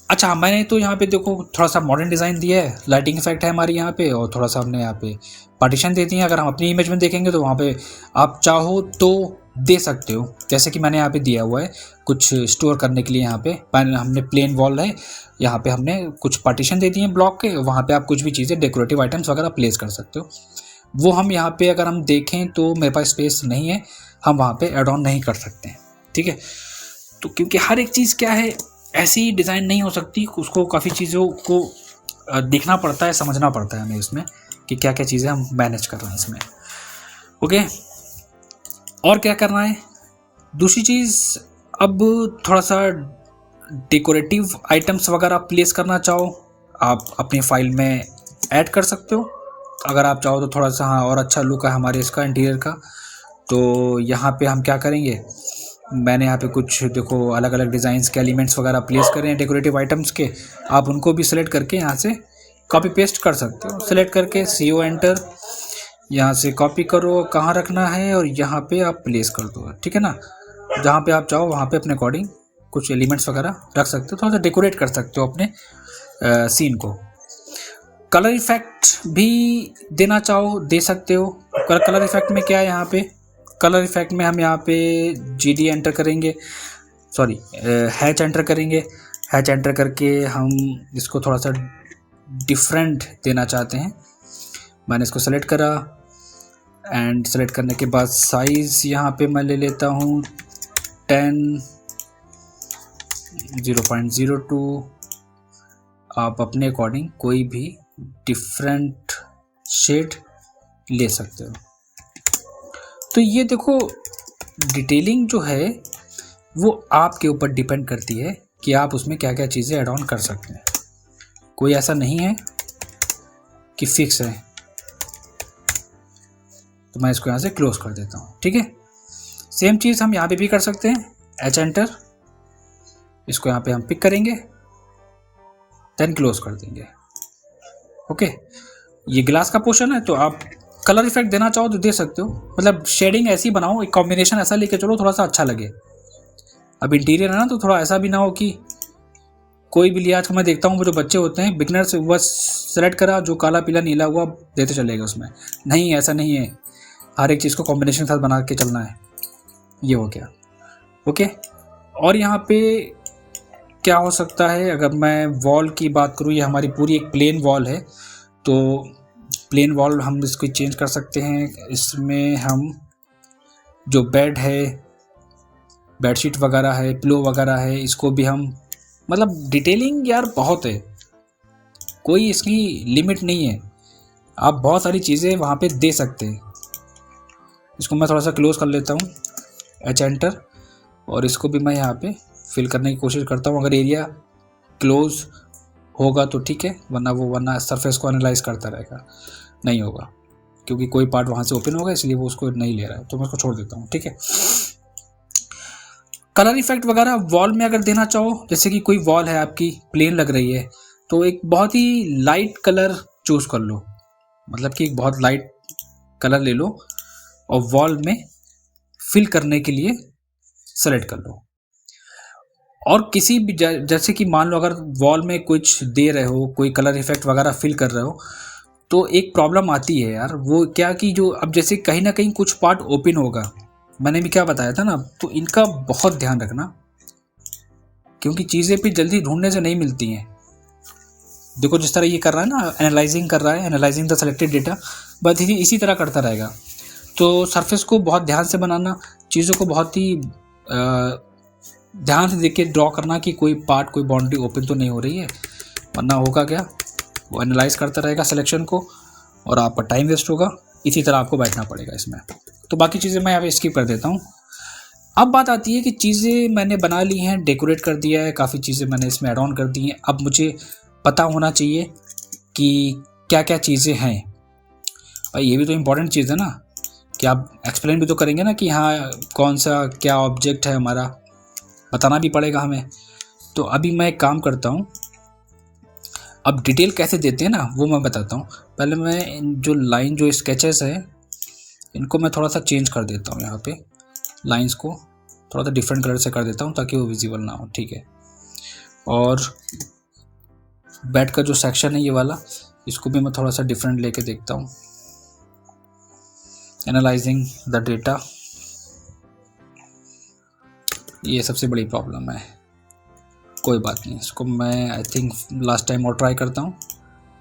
अच्छा मैंने तो यहाँ पे देखो थोड़ा सा मॉडर्न डिज़ाइन दिया है, लाइटिंग इफेक्ट है हमारी यहाँ पे और थोड़ा सा हमने यहाँ पे पार्टीशन दे दी है। अगर हम अपनी इमेज में देखेंगे तो वहाँ पे आप चाहो तो दे सकते हो, जैसे कि मैंने यहाँ पे दिया हुआ है कुछ स्टोर करने के लिए। यहाँ पे हमने प्लेन वॉल है, यहाँ पे हमने कुछ पार्टीशन दे दिए हैं ब्लॉक के, वहाँ पे आप कुछ भी चीज़ें डेकोरेटिव आइटम्स वगैरह प्लेस कर सकते हो। वो हम यहाँ पे अगर हम देखें तो मेरे पास स्पेस नहीं है, हम वहाँ पे ऐड ऑन नहीं कर सकते हैं, ठीक है। तो क्योंकि हर एक चीज़ क्या है ऐसी डिज़ाइन नहीं हो सकती, उसको काफ़ी चीज़ों को देखना पड़ता है, समझना पड़ता है हमें इसमें कि क्या क्या चीज़ें हम मैनेज कर रहे हैं इसमें। ओके, और क्या करना है, दूसरी चीज़, अब थोड़ा सा डेकोरेटिव आइटम्स वगैरह प्लेस करना चाहो आप अपनी फाइल में ऐड कर सकते हो। अगर आप चाहो तो थोड़ा सा हाँ और अच्छा लुक है हमारे इसका इंटीरियर का, तो यहाँ पे हम क्या करेंगे, मैंने यहाँ पे कुछ देखो अलग अलग डिज़ाइंस के एलिमेंट्स वगैरह प्लेस करे हैं डेकोरेटिव आइटम्स के, आप उनको भी सिलेक्ट करके यहाँ से कॉपी पेस्ट कर सकते हो। सिलेक्ट करके CO एंटर, यहाँ से कॉपी करो कहाँ रखना है और यहाँ पे आप प्लेस कर दो, ठीक है ना। जहाँ पे आप चाहो वहाँ पे अपने अकॉर्डिंग कुछ एलिमेंट्स वगैरह रख सकते हो, थोड़ा सा डेकोरेट कर सकते हो अपने सीन को। कलर इफेक्ट भी देना चाहो दे सकते हो। कलर इफेक्ट में क्या है, यहाँ पे कलर इफेक्ट में हम यहाँ पे GD एंटर करेंगे, सॉरी हैच एंटर करेंगे। हैच एंटर करके हम इसको थोड़ा सा डिफरेंट देना चाहते हैं। मैंने इसको सेलेक्ट करा एंड सेलेक्ट करने के बाद साइज़ यहाँ पे मैं ले लेता हूँ 0.02। आप अपने अकॉर्डिंग कोई भी डिफरेंट शेड ले सकते हो। तो ये देखो डिटेलिंग जो है वो आपके ऊपर डिपेंड करती है कि आप उसमें क्या क्या चीज़ें ऐड ऑन कर सकते हैं। कोई ऐसा नहीं है कि फिक्स है। तो मैं इसको यहाँ से क्लोज कर देता हूँ, ठीक है। सेम चीज़ हम यहाँ पे भी कर सकते हैं, एच एंटर, इसको यहाँ पे हम पिक करेंगे देन क्लोज कर देंगे। ओके, ये ग्लास का पोर्शन है तो आप कलर इफेक्ट देना चाहो तो दे सकते हो, मतलब शेडिंग ऐसी बनाओ, एक कॉम्बिनेशन ऐसा लेके चलो थोड़ा सा अच्छा लगे। अब इंटीरियर है ना तो थोड़ा ऐसा भी ना हो कि कोई भी लिहाज का मैं देखता हूँ, वो जो बच्चे होते हैं बिगनर्स, बस सेलेक्ट करा जो काला पीला नीला हुआ देते चलेगा उसमें। नहीं, ऐसा नहीं है, हर एक चीज़ को कॉम्बिनेशन के साथ बना के चलना है। ये हो गया, ओके। और यहाँ पे क्या हो सकता है, अगर मैं वॉल की बात करूँ, ये हमारी पूरी एक प्लेन वॉल है, तो प्लेन वॉल हम इसको चेंज कर सकते हैं। इसमें हम जो बेड है, बेडशीट वगैरह है, पिलो वगैरह है, इसको भी हम, मतलब डिटेलिंग यार बहुत है, कोई इसकी लिमिट नहीं है, आप बहुत सारी चीज़ें वहाँ पे दे सकते हैं। इसको मैं थोड़ा सा क्लोज कर लेता हूँ, एच एंटर, और इसको भी मैं यहाँ पे फिल करने की कोशिश करता हूँ। अगर एरिया क्लोज होगा तो ठीक है, वरना सरफेस को एनालाइज करता रहेगा। नहीं होगा क्योंकि कोई पार्ट वहाँ से ओपन होगा, इसलिए वो उसको नहीं ले रहा है, तो मैं उसको छोड़ देता हूँ, ठीक है। कलर इफेक्ट वगैरह वॉल में अगर देना चाहो, जैसे कि कोई वॉल है आपकी प्लेन लग रही है, तो एक बहुत ही लाइट कलर चूज़ कर लो, मतलब कि एक बहुत लाइट कलर ले लो और वॉल में फिल करने के लिए सेलेक्ट कर लो। और किसी भी जैसे कि मान लो अगर वॉल में कुछ दे रहे हो, कोई कलर इफेक्ट वगैरह फिल कर रहे हो, तो एक प्रॉब्लम आती है यार, वो क्या कि जो अब जैसे कहीं ना कहीं कुछ पार्ट ओपन होगा, मैंने भी क्या बताया था ना, तो इनका बहुत ध्यान रखना, क्योंकि चीज़ें भी जल्दी ढूंढने से नहीं मिलती हैं। देखो जिस तरह ये कर रहा है ना, एनालाइजिंग कर रहा है, एनालाइजिंग द सेलेक्टेड डेटा, बस इसी तरह करता रहेगा। तो सरफेस को बहुत ध्यान से बनाना, चीज़ों को बहुत ही ध्यान से देख के ड्रॉ करना कि कोई पार्ट, कोई बाउंड्री ओपन तो नहीं हो रही है, वरना होगा क्या, वो एनालाइज करता रहेगा सिलेक्शन को और आपका टाइम वेस्ट होगा। इसी तरह आपको बैठना पड़ेगा इसमें। तो बाकी चीज़ें मैं यहाँ पे स्किप कर देता हूँ। अब बात आती है कि चीज़ें मैंने बना ली हैं, डेकोरेट कर दिया है, काफ़ी चीज़ें मैंने इसमें ऐड ऑन कर दी हैं। अब मुझे पता होना चाहिए कि क्या क्या चीज़ें हैं, और ये भी तो इम्पोर्टेंट चीज़ है ना, कि आप एक्सप्लेन भी तो करेंगे ना कि हाँ कौन सा क्या ऑब्जेक्ट है हमारा, बताना भी पड़ेगा हमें। तो अभी मैं एक काम करता हूँ, अब डिटेल कैसे देते हैं ना वो मैं बताता हूँ। पहले मैं जो लाइन, जो स्केचेस है, इनको मैं थोड़ा सा चेंज कर देता हूँ। यहाँ पे लाइंस को थोड़ा सा डिफरेंट कलर से कर देता हूँ ताकि वो विजिबल ना हो, ठीक है। और बेड का जो सेक्शन है ये वाला, इसको भी मैं थोड़ा सा डिफरेंट लेके देखता हूँ। एनालाइजिंग द डेटा, ये सबसे बड़ी प्रॉब्लम है, कोई बात नहीं, इसको मैं आई थिंक लास्ट टाइम और ट्राई करता हूँ,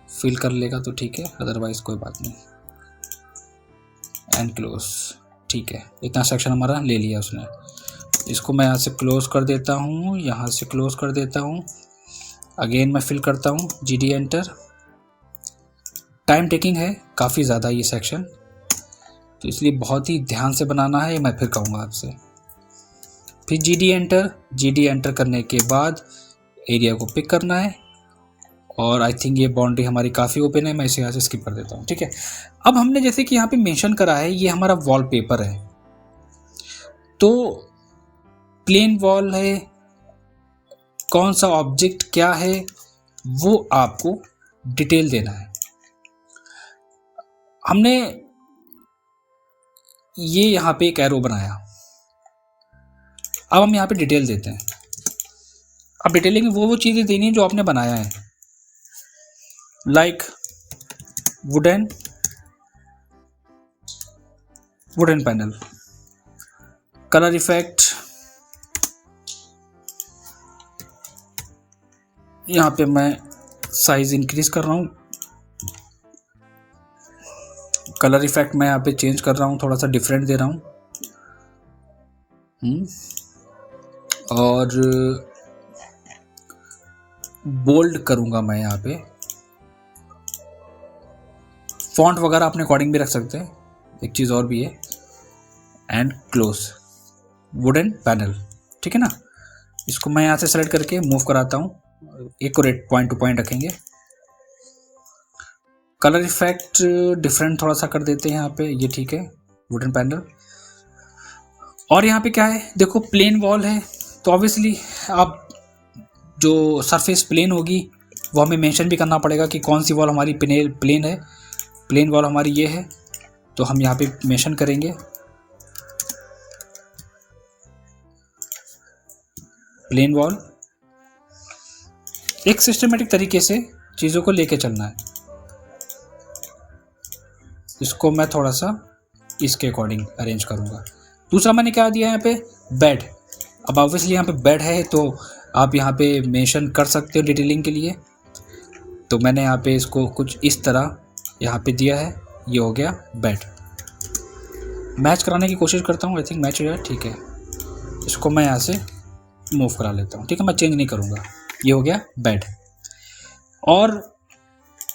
फिल कर लेगा तो ठीक है, अदरवाइज़ कोई बात नहीं। एंड क्लोज, ठीक है, इतना सेक्शन हमारा ले लिया उसने। इसको मैं यहाँ से क्लोज कर देता हूँ, यहाँ से क्लोज कर देता हूँ, अगेन मैं फिल करता हूँ, GD एंटर। टाइम टेकिंग है काफ़ी ज़्यादा ये सेक्शन, तो इसलिए बहुत ही ध्यान से बनाना है, मैं फिर कहूँगा आपसे। फिर GD एंटर करने के बाद एरिया को पिक करना है, और आई थिंक ये बाउंड्री हमारी काफ़ी ओपन है, मैं इसे यहाँ से स्किप कर देता हूँ, ठीक है। अब हमने जैसे कि यहाँ पे मेंशन करा है, ये हमारा वॉलपेपर है, तो प्लेन वॉल है, कौन सा ऑब्जेक्ट क्या है वो आपको डिटेल देना है। हमने ये यहाँ पे एक एरो बनाया, अब हम यहाँ पे डिटेल देते हैं। अब डिटेलिंग में वो चीज़ें देनी है जो आपने बनाया है, like wooden panel, colour effect, यहाँ पे मैं साइज इंक्रीज कर रहा हूँ, कलर इफेक्ट मैं यहाँ पे चेंज कर रहा हूँ, थोड़ा सा डिफरेंट दे रहा हूँ, और बोल्ड करूँगा मैं यहाँ पे। फॉन्ट वगैरह अपने अकॉर्डिंग भी रख सकते हैं, एक चीज़ और भी है, एंड क्लोज वुडन पैनल, ठीक है ना। इसको मैं यहाँ से सेलेक्ट करके मूव कराता हूँ, एक्यूरेट पॉइंट टू पॉइंट रखेंगे। कलर इफेक्ट डिफरेंट थोड़ा सा कर देते हैं यहाँ पे, ये ठीक है, वुडन पैनल। और यहाँ पे क्या है, देखो प्लेन वॉल है, तो ऑब्वियसली आप जो सरफेस प्लेन होगी वो हमें मेंशन भी करना पड़ेगा कि कौन सी वॉल हमारी प्लेन है। प्लेन वॉल हमारी ये है, तो हम यहाँ पे मेंशन करेंगे प्लेन वॉल। एक सिस्टमेटिक तरीके से चीज़ों को लेके चलना है। इसको मैं थोड़ा सा इसके अकॉर्डिंग अरेंज करूँगा। दूसरा मैंने क्या दिया है यहाँ पे, बेड। अब ऑब्वियसली यहाँ पे बेड है तो आप यहाँ पे मेंशन कर सकते हो डिटेलिंग के लिए। तो मैंने यहाँ पे इसको कुछ इस तरह यहाँ पे दिया है, ये हो गया बेड। मैच कराने की कोशिश करता हूँ, आई थिंक मैच हो जाए, ठीक है। इसको मैं यहाँ से मूव करा लेता हूँ, ठीक है, मैं चेंज नहीं करूँगा। ये हो गया बेड। और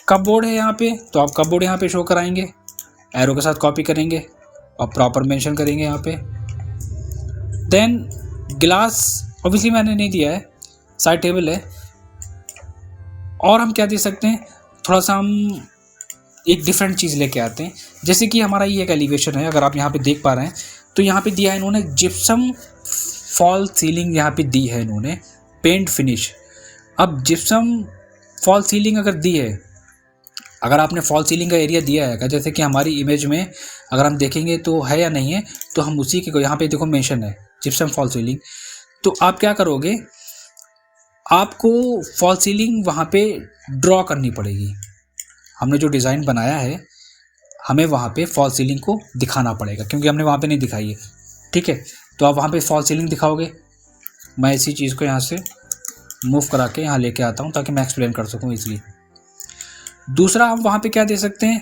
कपबोर्ड है यहाँ पे, तो आप कपबोर्ड यहाँ पे शो कराएंगे, एरो के साथ कॉपी करेंगे और प्रॉपर मेंशन करेंगे यहाँ पे। देन गिलास ऑब्वियसली मैंने नहीं दिया है, साइड टेबल है। और हम क्या दे सकते हैं, थोड़ा सा हम एक डिफरेंट चीज़ लेके आते हैं। जैसे कि हमारा ये एक एलिवेशन है, अगर आप यहाँ पे देख पा रहे हैं तो यहाँ पे दिया है इन्होंने जिप्सम फॉल सीलिंग, यहाँ पे दी है इन्होंने पेंट फिनिश। अब जिप्सम फॉल सीलिंग अगर दी है, अगर आपने फॉल सीलिंग का एरिया दिया है, जैसे कि हमारी इमेज में अगर हम देखेंगे तो है या नहीं है, तो हम उसी के यहाँ पे देखो मेंशन है जिप्सम फॉल सीलिंग। तो आप क्या करोगे, आपको फॉल सीलिंग वहाँ पे ड्रॉ करनी पड़ेगी। हमने जो डिज़ाइन बनाया है हमें वहाँ पे फॉल सीलिंग को दिखाना पड़ेगा, क्योंकि हमने वहाँ पे नहीं दिखाई है, ठीक है। तो आप वहाँ पे फॉल सीलिंग दिखाओगे। मैं इसी चीज़ को यहाँ से मूव करा के यहाँ लेके आता हूँ ताकि मैं एक्सप्लेन कर सकूँ इसलिए। दूसरा हम वहाँ पे क्या दे सकते हैं,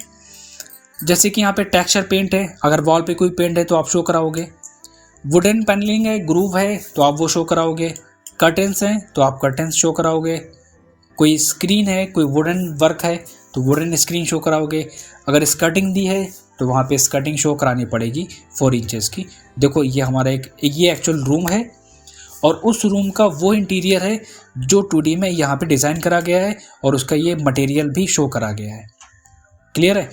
जैसे कि यहाँ पे टेक्सचर पेंट है, अगर वॉल पे कोई पेंट है तो आप शो कराओगे। वुडन पैनलिंग है, ग्रूव है, तो आप वो शो कराओगे। कर्टेंस हैं तो आप कर्टेंस शो कराओगे। कोई स्क्रीन है, कोई वुडन वर्क है तो वुडन स्क्रीन शो कराओगे। अगर स्कर्टिंग दी है तो वहाँ पे स्कर्टिंग शो करानी पड़ेगी 4 इंचेस की। देखो ये हमारा ये एक्चुअल रूम है और उस रूम का वो इंटीरियर है जो 2D में यहाँ पे डिज़ाइन करा गया है और उसका ये मटेरियल भी शो करा गया है। क्लियर है।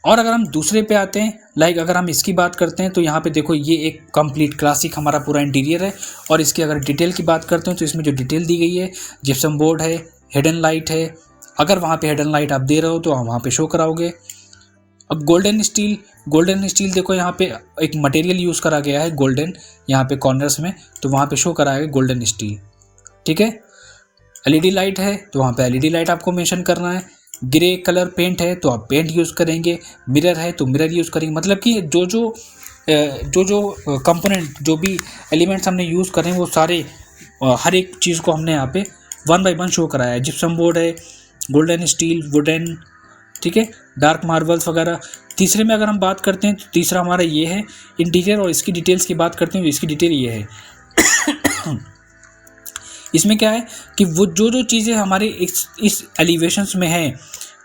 और अगर हम दूसरे पे आते हैं, लाइक अगर हम इसकी बात करते हैं तो यहाँ पे देखो ये एक कंप्लीट क्लासिक हमारा पूरा इंटीरियर है। और इसकी अगर डिटेल की बात करते हैं तो इसमें जो डिटेल दी गई है, जिप्सम बोर्ड है, हिडन लाइट है। अगर वहाँ पे हिडन लाइट आप दे रहे हो तो वहाँ पे शो कराओगे। अब गोल्डन स्टील देखो यहाँ पे एक मटेरियल यूज़ करा गया है गोल्डन, यहाँ पे कॉर्नर्स में, तो वहाँ पे शो कराएगा गोल्डन स्टील, ठीक है। एलईडी लाइट है तो वहाँ पे एलईडी लाइट आपको मेंशन करना है। ग्रे कलर पेंट है तो आप पेंट यूज़ करेंगे। मिरर है तो मिरर यूज़ करेंगे। मतलब कि जो कंपोनेंट, जो भी एलिमेंट्स हमने यूज़ करें वो सारे हर एक चीज़ को हमने यहाँ पे 1 बाय 1 शो कराया है। जिप्सम बोर्ड है, गोल्डन स्टील, वुडन, ठीक है, डार्क मार्बल्स वगैरह। तीसरे में अगर हम बात करते हैं तो तीसरा हमारा ये है इंटीरियर। और इसकी डिटेल्स की बात करते हैं तो इसकी डिटेल ये है इसमें क्या है कि वो जो चीज़ें हमारे इस एलिवेशंस में हैं,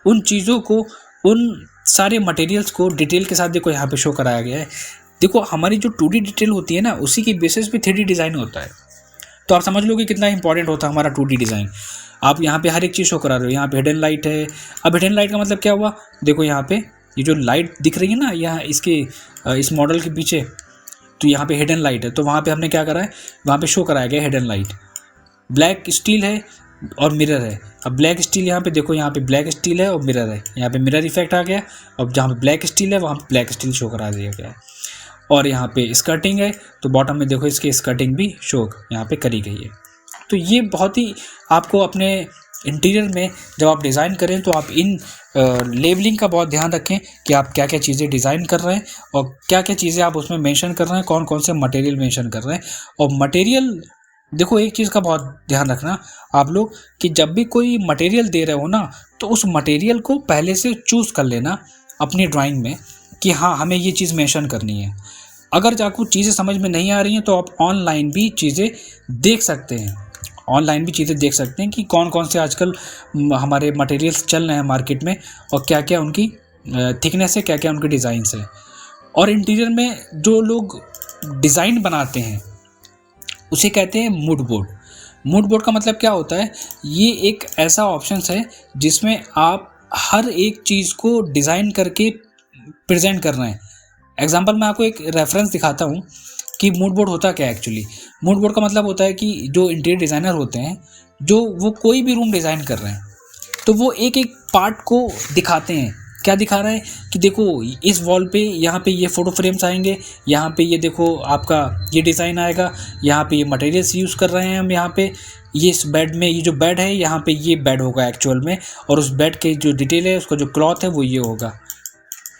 उन चीज़ों को, उन सारे मटेरियल्स को डिटेल के साथ देखो यहाँ पे शो कराया गया है। देखो हमारी जो 2D डिटेल होती है ना, उसी की बेसिस पे 3D डिज़ाइन होता है। तो आप समझ लो कि कितना इंपॉर्टेंट होता है हमारा 2D डिज़ाइन। आप यहाँ पे हर एक चीज़ शो करा रहे हो। यहाँ पे हिडन लाइट है। अब हिडन लाइट का मतलब क्या हुआ, देखो यहाँ पे ये जो लाइट दिख रही है ना यहाँ इसके इस मॉडल के पीछे, तो यहाँ पे हिडन लाइट है। तो वहाँ पे हमने क्या करा है, वहाँ पे शो कराया गया हिडन लाइट। ब्लैक स्टील है और मिरर है। अब ब्लैक स्टील यहाँ पे देखो, यहाँ पे ब्लैक स्टील है और मिरर है, यहाँ पे मिरर इफेक्ट आ गया। अब जहाँ पे ब्लैक स्टील है वहाँ पे ब्लैक स्टील शो करा दिया गया है। और यहाँ पे स्कर्टिंग है तो बॉटम में देखो इसकी स्कर्टिंग भी शो यहाँ पे करी गई है। तो ये बहुत ही आपको अपने इंटीरियर में जब आप डिज़ाइन करें तो आप इन लेबलिंग का बहुत ध्यान रखें कि आप क्या क्या चीज़ें डिज़ाइन कर रहे हैं और क्या क्या चीज़ें आप उसमें मेंशन कर रहे हैं, कौन कौन से मटेरियल मेंशन कर रहे हैं। और मटेरियल देखो एक चीज़ का बहुत ध्यान रखना आप लोग कि जब भी कोई मटेरियल दे रहे हो ना, तो उस मटेरियल को पहले से चूज़ कर लेना अपनी ड्राइंग में कि हाँ हमें ये चीज़ मेंशन करनी है। अगर आपको चीज़ें समझ में नहीं आ रही हैं तो आप ऑनलाइन भी चीज़ें देख सकते हैं। ऑनलाइन भी चीज़ें देख सकते हैं कि कौन कौन से आजकल हमारे मटेरियल्स चल रहे हैं मार्केट में और क्या क्या उनकी थिकनेस है, क्या क्या उनके डिज़ाइंस है। और इंटीरियर में जो लोग डिज़ाइन बनाते हैं उसे कहते हैं मूड बोर्ड। मूड बोर्ड का मतलब क्या होता है, ये एक ऐसा ऑप्शन है जिसमें आप हर एक चीज़ को डिज़ाइन करके प्रेजेंट कर रहे हैं। एग्जाम्पल मैं आपको एक रेफरेंस दिखाता हूँ कि मूड बोर्ड होता क्या है एक्चुअली। मूड बोर्ड का मतलब होता है कि जो इंटीरियर डिज़ाइनर होते हैं, जो वो कोई भी रूम डिज़ाइन कर रहे हैं तो वो एक एक पार्ट को दिखाते हैं क्या दिखा रहा है कि देखो इस वॉल पे यहाँ पे ये फ़ोटो फ्रेम्स आएंगे, यहाँ पे ये देखो आपका ये डिज़ाइन आएगा, यहाँ पे ये मटेरियल्स यूज़ कर रहे हैं हम, यहाँ पे ये इस बेड में ये जो बेड है यहाँ पे ये बेड होगा एक्चुअल में, और उस बेड के जो डिटेल है उसका जो क्लॉथ है वो ये होगा।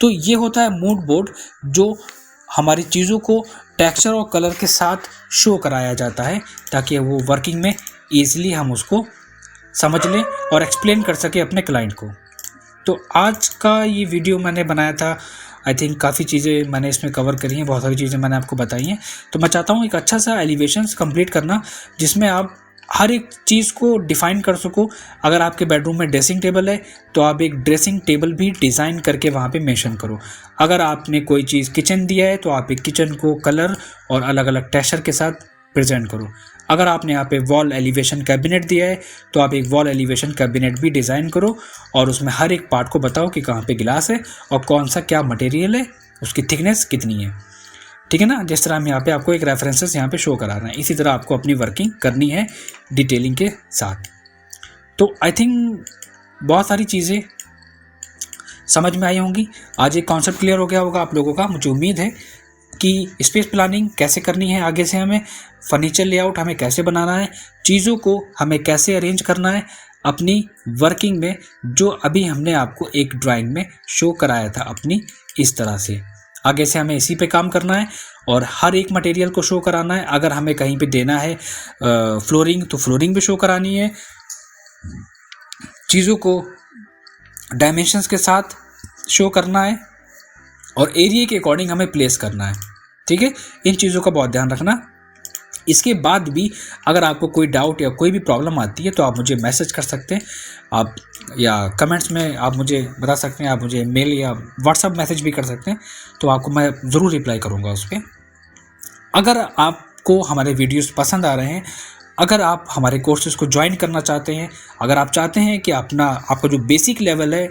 तो ये होता है मूड बोर्ड, जो हमारी चीज़ों को टेक्सचर और कलर के साथ शो कराया जाता है ताकि वो वर्किंग में ईज़िली हम उसको समझ लें और एक्सप्लेन कर सके अपने क्लाइंट को। तो आज का ये वीडियो मैंने बनाया था, आई थिंक काफ़ी चीज़ें मैंने इसमें कवर करी हैं, बहुत सारी चीज़ें मैंने आपको बताई हैं। तो मैं चाहता हूँ एक अच्छा सा एलिवेशंस कंप्लीट करना जिसमें आप हर एक चीज़ को डिफ़ाइन कर सको। अगर आपके बेडरूम में ड्रेसिंग टेबल है तो आप एक ड्रेसिंग टेबल भी डिज़ाइन करके वहाँ पे मेंशन करो। अगर आपने कोई चीज़ किचन दिया है तो आप एक किचन को कलर और अलग अलग टेक्सचर के साथ प्रेजेंट करो। अगर आपने यहाँ पे वॉल एलिवेशन कैबिनेट दिया है तो आप एक वॉल एलिवेशन कैबिनेट भी डिज़ाइन करो और उसमें हर एक पार्ट को बताओ कि कहाँ पे गिलास है और कौन सा क्या मटेरियल है, उसकी थिकनेस कितनी है। ठीक है ना, जिस तरह हम यहाँ पे आपको एक रेफरेंसेस यहाँ पे शो करा रहे हैं, इसी तरह आपको अपनी वर्किंग करनी है डिटेलिंग के साथ। तो आई थिंक बहुत सारी चीज़ें समझ में आई होंगी। आज एक कॉन्सेप्ट क्लियर हो गया होगा आप लोगों का। मुझे उम्मीद है कि स्पेस प्लानिंग कैसे करनी है, आगे से हमें फर्नीचर लेआउट हमें कैसे बनाना है, चीज़ों को हमें कैसे अरेंज करना है अपनी वर्किंग में, जो अभी हमने आपको एक ड्राइंग में शो कराया था अपनी इस तरह से। आगे से हमें इसी पे काम करना है और हर एक मटेरियल को शो कराना है। अगर हमें कहीं पे देना है फ्लोरिंग तो फ्लोरिंग भी शो करानी है, चीज़ों को डायमेंशंस के साथ शो करना है और एरिया के अकॉर्डिंग हमें प्लेस करना है। ठीक है, इन चीज़ों का बहुत ध्यान रखना। इसके बाद भी अगर आपको कोई डाउट या कोई भी प्रॉब्लम आती है तो आप मुझे मैसेज कर सकते हैं, आप या कमेंट्स में आप मुझे बता सकते हैं, आप मुझे मेल या व्हाट्सएप मैसेज भी कर सकते हैं, तो आपको मैं ज़रूर रिप्लाई करूँगा उस पर। अगर आपको हमारे वीडियोस पसंद आ रहे हैं, अगर आप हमारे कोर्सेज़ को ज्वाइन करना चाहते हैं, अगर आप चाहते हैं कि आपका जो बेसिक लेवल है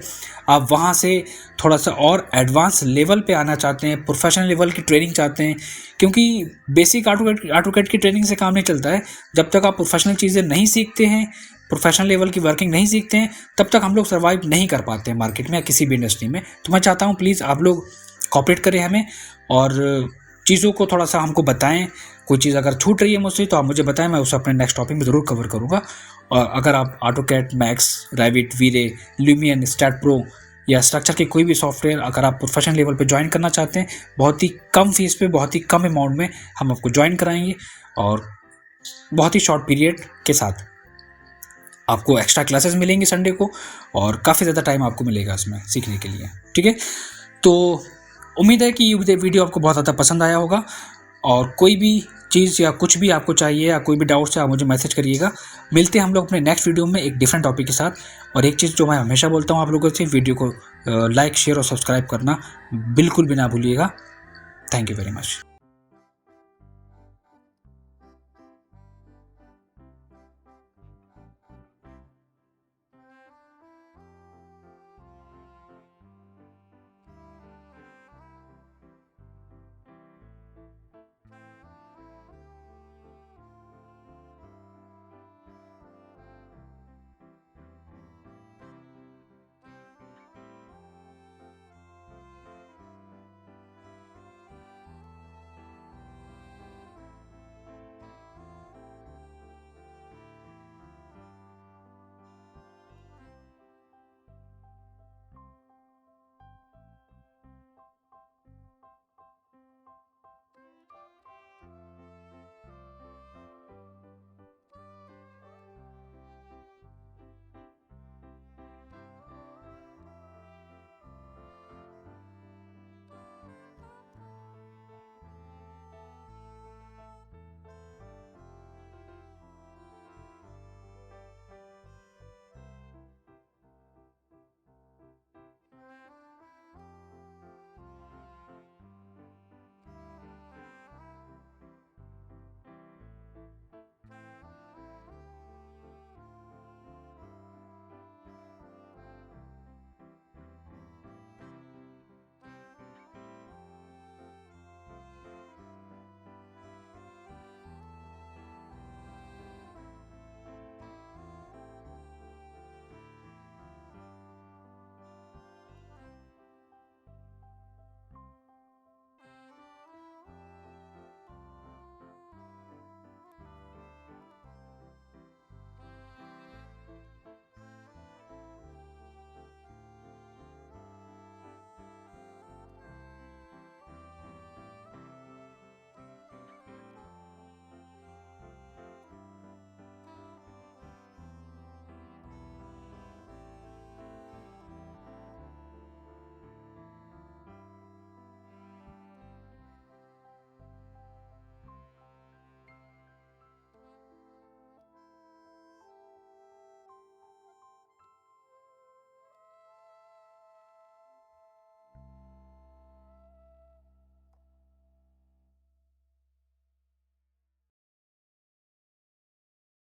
आप वहाँ से थोड़ा सा और एडवांस लेवल पे आना चाहते हैं, प्रोफेशनल लेवल की ट्रेनिंग चाहते हैं, क्योंकि बेसिक ऑटोकैड की ट्रेनिंग से काम नहीं चलता है। जब तक आप प्रोफेशनल चीज़ें नहीं सीखते हैं, प्रोफेशनल लेवल की वर्किंग नहीं सीखते हैं, तब तक हम लोग सर्वाइव नहीं कर पाते हैं मार्केट में या किसी भी इंडस्ट्री में। तो मैं चाहता हूँ प्लीज़ आप लोग कोऑपरेट करें हमें और चीज़ों को थोड़ा सा हमको बताएं। कोई चीज़ अगर छूट रही है मुझसे तो आप मुझे बताएं, मैं उसे अपने नेक्स्ट टॉपिक में ज़रूर कवर करूँगा। और अगर आप AutoCAD, Max, Revit, VRay, Lumion, STAAD Pro या स्ट्रक्चर के कोई भी सॉफ्टवेयर अगर आप प्रोफेशनल लेवल पे ज्वाइन करना चाहते हैं, बहुत ही कम फीस पे, बहुत ही कम अमाउंट में हम आपको ज्वाइन कराएंगे और बहुत ही शॉर्ट पीरियड के साथ आपको एक्स्ट्रा क्लासेस मिलेंगी संडे को और काफ़ी ज़्यादा टाइम आपको मिलेगा इसमें सीखने के लिए। ठीक है, तो उम्मीद है कि ये वीडियो आपको बहुत ज़्यादा पसंद आया होगा और कोई भी चीज़ या कुछ भी आपको चाहिए या कोई भी डाउट्स है आप मुझे मैसेज करिएगा। मिलते हैं हम लोग अपने नेक्स्ट वीडियो में एक डिफरेंट टॉपिक के साथ। और एक चीज़ जो मैं हमेशा बोलता हूँ आप लोगों से, वीडियो को लाइक, शेयर और सब्सक्राइब करना बिल्कुल भी ना भूलिएगा। Thank you very much.